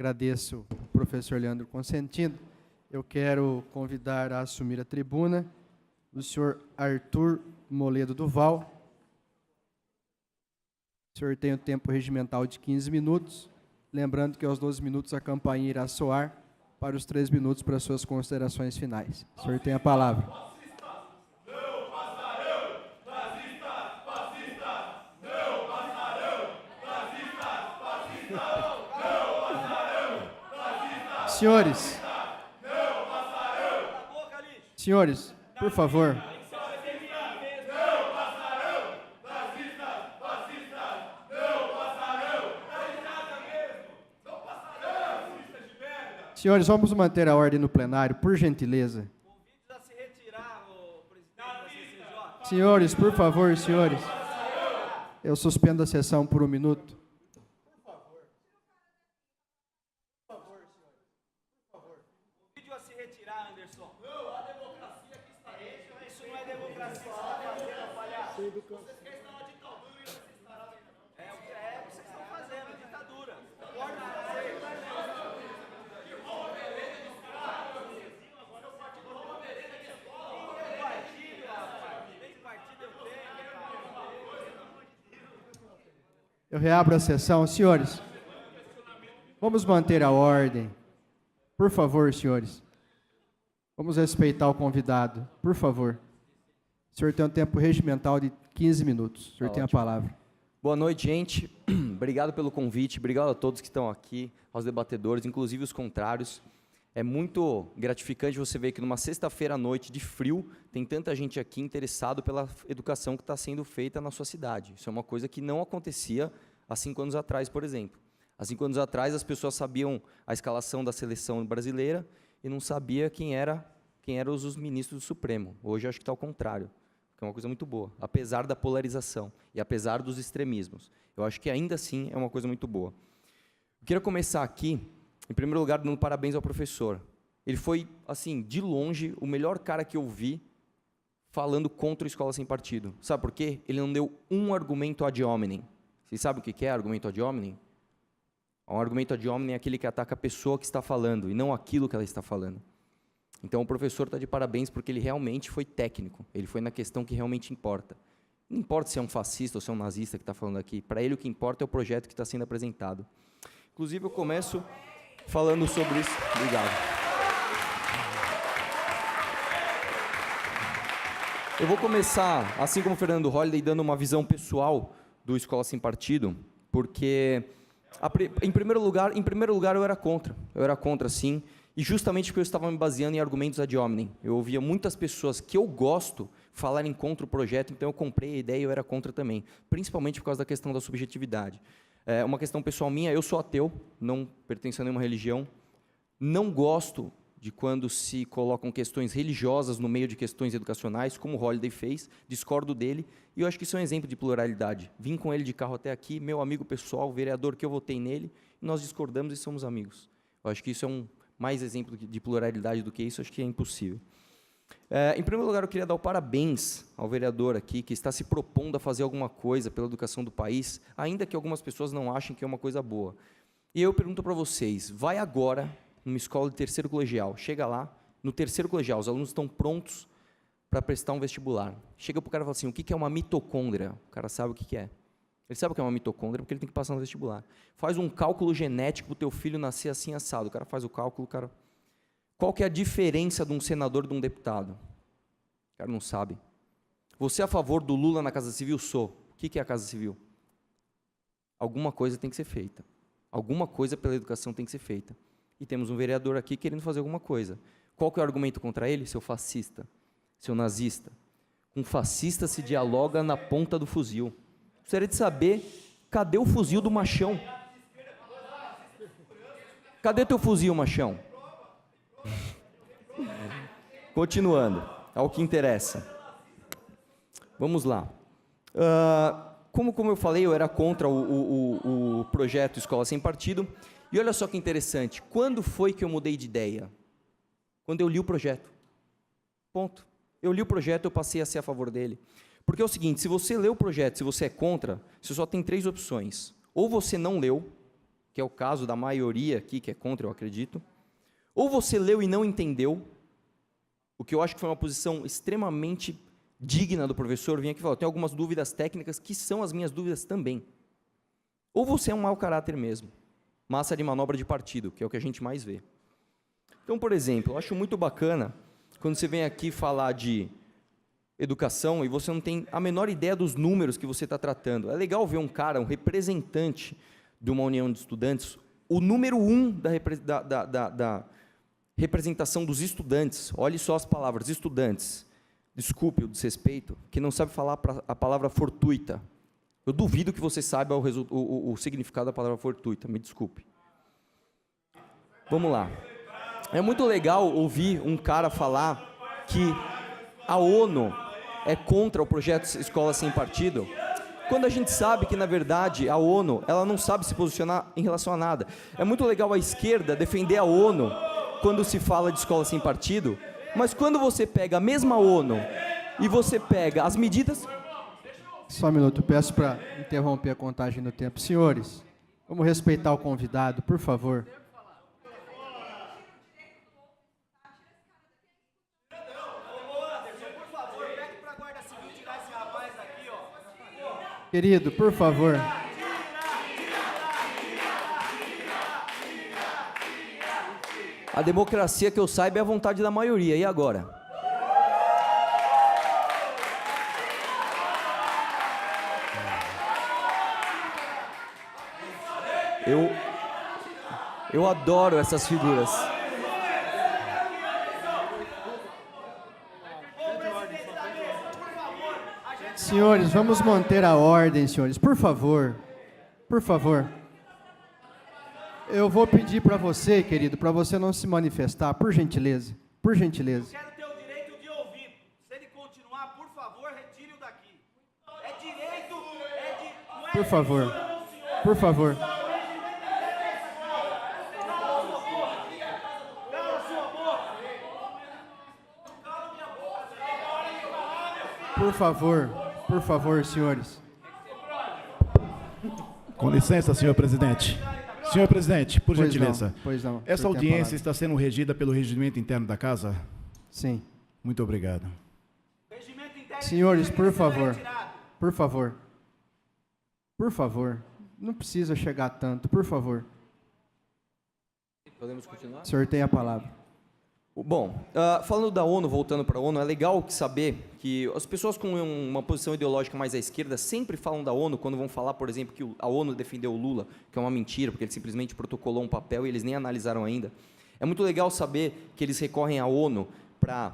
Agradeço ao professor Leandro Consentino. Eu quero convidar a assumir a tribuna o senhor Arthur Moledo Duval. O senhor tem o tempo regimental de 15 minutos. Lembrando que aos 12 minutos a campainha irá soar para os 3 minutos para suas considerações finais. O senhor tem a palavra. Senhores. Senhores, por favor. Senhores, vamos manter a ordem no plenário, por gentileza. Senhores, por favor, senhores. Eu suspendo a sessão por 1 minuto. Vídeo a se retirar, Anderson. Não, a democracia que está aí. Isso não é democracia, você está fazendo, palhaço. Vocês querem estar na ditadura e vocês estarão. Vocês estão fazendo, ditadura. Eu reabro a sessão. Senhores, vamos manter a ordem. Por favor, senhores. Vamos respeitar o convidado. Por favor. O senhor tem um tempo regimental de 15 minutos. O senhor tem a palavra. Boa noite, gente. Obrigado pelo convite. Obrigado a todos que estão aqui, aos debatedores, inclusive os contrários. É muito gratificante você ver que numa sexta-feira à noite de frio, tem tanta gente aqui interessado pela educação que está sendo feita na sua cidade. Isso é uma coisa que não acontecia há 5 anos atrás, por exemplo. Há 5 anos atrás, as pessoas sabiam a escalação da seleção brasileira e não sabia quem eram os ministros do Supremo. Hoje, acho que está ao contrário, que é uma coisa muito boa, apesar da polarização e apesar dos extremismos. Eu acho que, ainda assim, é uma coisa muito boa. Eu queria começar aqui, em primeiro lugar, dando parabéns ao professor. Ele foi, assim, de longe, o melhor cara que eu vi falando contra a escola sem partido. Sabe por quê? Ele não deu um argumento ad hominem. Vocês sabem o que é argumento ad hominem? Um argumento ad hominem é aquele que ataca a pessoa que está falando, e não aquilo que ela está falando. Então, o professor está de parabéns porque ele realmente foi técnico. Ele foi na questão que realmente importa. Não importa se é um fascista ou se é um nazista que está falando aqui. Para ele, o que importa é o projeto que está sendo apresentado. Inclusive, eu começo falando sobre isso. Obrigado. Eu vou começar, assim como o Fernando Holliday, dando uma visão pessoal do Escola Sem Partido, porque, em primeiro lugar, eu era contra. Eu era contra, sim, e justamente porque eu estava me baseando em argumentos ad hominem. Eu ouvia muitas pessoas que eu gosto falarem contra o projeto, então eu comprei a ideia e eu era contra também, principalmente por causa da questão da subjetividade. É uma questão pessoal minha, eu sou ateu, não pertenço a nenhuma religião, não gosto de quando se colocam questões religiosas no meio de questões educacionais, como o Holliday fez, discordo dele, e eu acho que isso é um exemplo de pluralidade. Vim com ele de carro até aqui, meu amigo pessoal, vereador que eu votei nele, e nós discordamos e somos amigos. Eu acho que isso é mais exemplo de pluralidade do que isso, acho que é impossível. Em primeiro lugar, eu queria dar o parabéns ao vereador aqui, que está se propondo a fazer alguma coisa pela educação do país, ainda que algumas pessoas não achem que é uma coisa boa. E eu pergunto para vocês, vai agora numa escola de terceiro colegial, chega lá, no terceiro colegial, os alunos estão prontos para prestar um vestibular. Chega para o cara e fala assim, o que é uma mitocôndria? O cara sabe o que é. Ele sabe o que é uma mitocôndria porque ele tem que passar no vestibular. Faz um cálculo genético para o teu filho nascer assim assado. O cara faz o cálculo, o cara... Qual que é a diferença de um senador e de um deputado? O cara não sabe. Você é a favor do Lula na Casa Civil? Sou. O que é a Casa Civil? Alguma coisa tem que ser feita. Alguma coisa pela educação tem que ser feita. E temos um vereador aqui querendo fazer alguma coisa. Qual que é o argumento contra ele? Seu fascista, seu nazista. Com fascista se dialoga na ponta do fuzil. Gostaria de saber, cadê o fuzil do machão? Cadê teu fuzil, machão? Continuando, ao que interessa. Vamos lá. Como eu falei, eu era contra o projeto Escola Sem Partido. E olha só que interessante, quando foi que eu mudei de ideia? Quando eu li o projeto. Ponto. Eu li o projeto, eu passei a ser a favor dele. Porque é o seguinte, se você lê o projeto, se você é contra, você só tem 3 opções. Ou você não leu, que é o caso da maioria aqui, que é contra, eu acredito. Ou você leu e não entendeu, o que eu acho que foi uma posição extremamente digna do professor, vim aqui e falou, eu tenho algumas dúvidas técnicas, que são as minhas dúvidas também. Ou você é um mau caráter mesmo. Massa de manobra de partido, que é o que a gente mais vê. Então, por exemplo, eu acho muito bacana quando você vem aqui falar de educação e você não tem a menor ideia dos números que você está tratando. É legal ver um cara, um representante de uma união de estudantes, o número 1 da representação dos estudantes, olhe só as palavras, estudantes, desculpe o desrespeito, que não sabe falar a palavra fortuita. Eu duvido que você saiba o significado da palavra fortuita, me desculpe. Vamos lá. É muito legal ouvir um cara falar que a ONU é contra o projeto Escola Sem Partido, quando a gente sabe que, na verdade, a ONU ela não sabe se posicionar em relação a nada. É muito legal a esquerda defender a ONU quando se fala de escola sem partido, mas quando você pega a mesma ONU e você pega as medidas... Só um minuto, peço para interromper a contagem do tempo. Senhores, vamos respeitar o convidado, por favor. Querido, por favor. A democracia, que eu saiba, é a vontade da maioria. E agora? Eu adoro essas figuras. Senhores, vamos manter a ordem, senhores. Por favor. Por favor. Eu vou pedir para você, querido, para você não se manifestar, por gentileza. Por gentileza. Eu quero ter o direito de ouvir. Se ele continuar, por favor, retire-o daqui. É direito, não é... Por favor. Por favor. Por favor, senhores. Com licença, senhor presidente. Senhor presidente, por gentileza. Pois não. Essa audiência está sendo regida pelo regimento interno da casa? Sim. Muito obrigado. Senhores, por favor. Por favor. Por favor. Não precisa chegar tanto, por favor. Podemos continuar? O senhor tem a palavra. Bom, falando da ONU, voltando para a ONU, é legal saber que as pessoas com uma posição ideológica mais à esquerda sempre falam da ONU quando vão falar, por exemplo, que a ONU defendeu o Lula, que é uma mentira, porque ele simplesmente protocolou um papel e eles nem analisaram ainda. É muito legal saber que eles recorrem à ONU para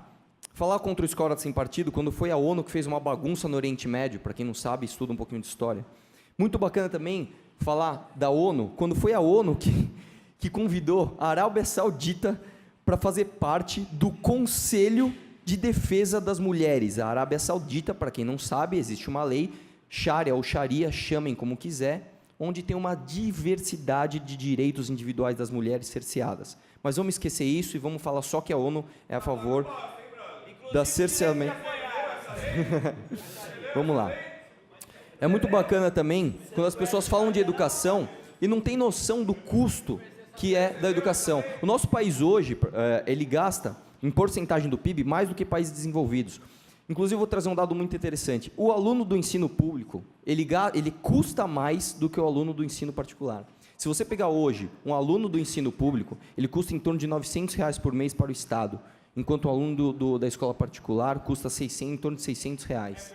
falar contra o Escola Sem Partido, quando foi a ONU que fez uma bagunça no Oriente Médio, para quem não sabe, estuda um pouquinho de história. Muito bacana também falar da ONU, quando foi a ONU que convidou a Arábia Saudita para fazer parte do Conselho de Defesa das Mulheres. A Arábia Saudita, para quem não sabe, existe uma lei, Sharia ou Sharia, chamem como quiser, onde tem uma diversidade de direitos individuais das mulheres cerceadas. Mas vamos esquecer isso e vamos falar só que a ONU é a favor da cerceamento. Vamos lá. É muito bacana também quando as pessoas falam de educação e não tem noção do custo que é da educação. O nosso país hoje, ele gasta, em porcentagem do PIB, mais do que países desenvolvidos. Inclusive, vou trazer um dado muito interessante. O aluno do ensino público, ele custa mais do que o aluno do ensino particular. Se você pegar hoje um aluno do ensino público, ele custa em torno de R$900 por mês para o Estado, enquanto o aluno da escola particular custa em torno de R$600.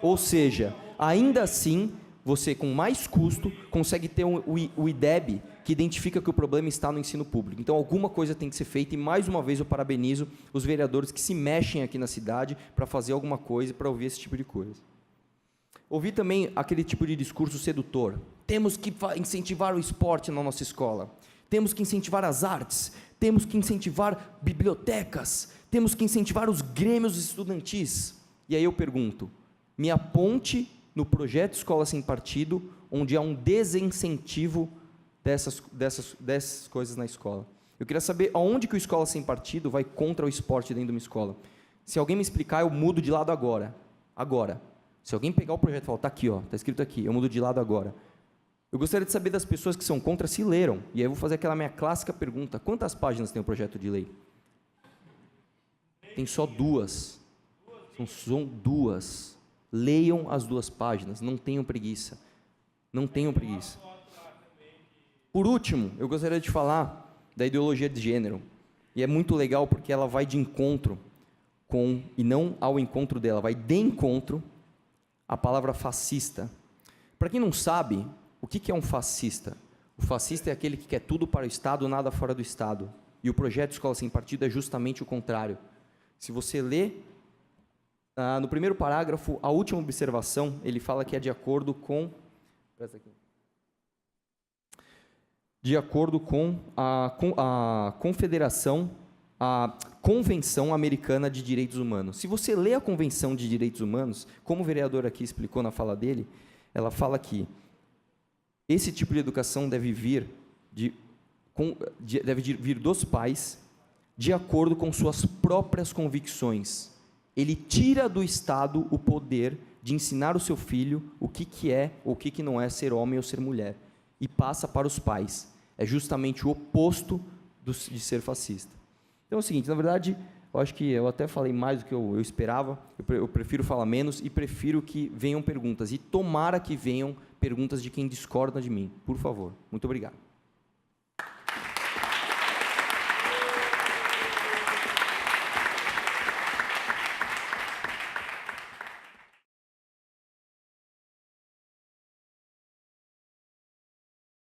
Ou seja, ainda assim, você com mais custo consegue ter o IDEB, que identifica que o problema está no ensino público. Então, alguma coisa tem que ser feita e, mais uma vez, eu parabenizo os vereadores que se mexem aqui na cidade para fazer alguma coisa, para ouvir esse tipo de coisa. Ouvi também aquele tipo de discurso sedutor. Temos que incentivar o esporte na nossa escola. Temos que incentivar as artes. Temos que incentivar bibliotecas. Temos que incentivar os grêmios estudantis. E aí eu pergunto, me aponte no projeto Escola Sem Partido, onde há um desincentivo dessas coisas na escola. Eu queria saber aonde que o Escola Sem Partido vai contra o esporte dentro de uma escola. Se alguém me explicar, eu mudo de lado agora. Agora. Se alguém pegar o projeto e falar, está aqui, está escrito aqui, eu mudo de lado agora. Eu gostaria de saber das pessoas que são contra se leram. E aí eu vou fazer aquela minha clássica pergunta, quantas páginas tem o projeto de lei? Tem só 2. São 2. Leiam as 2 páginas, não tenham preguiça. Não tenham preguiça. Por último, eu gostaria de falar da ideologia de gênero. E é muito legal porque ela vai de encontro com, e não ao encontro dela, vai de encontro à palavra fascista. Para quem não sabe, o que é um fascista? O fascista é aquele que quer tudo para o Estado, nada fora do Estado. E o projeto Escola Sem Partido é justamente o contrário. Se você lê, no primeiro parágrafo, a última observação, ele fala que é de acordo com... De acordo com a Confederação, a Convenção Americana de Direitos Humanos. Se você lê a Convenção de Direitos Humanos, como o vereador aqui explicou na fala dele, ela fala que esse tipo de educação deve vir dos pais de acordo com suas próprias convicções. Ele tira do Estado o poder de ensinar o seu filho o que é ou o que não é ser homem ou ser mulher, e passa para os pais. É justamente o oposto de ser fascista. Então é o seguinte, na verdade, eu acho que eu até falei mais do que eu esperava, eu prefiro falar menos e prefiro que venham perguntas, e tomara que venham perguntas de quem discorda de mim, por favor. Muito obrigado.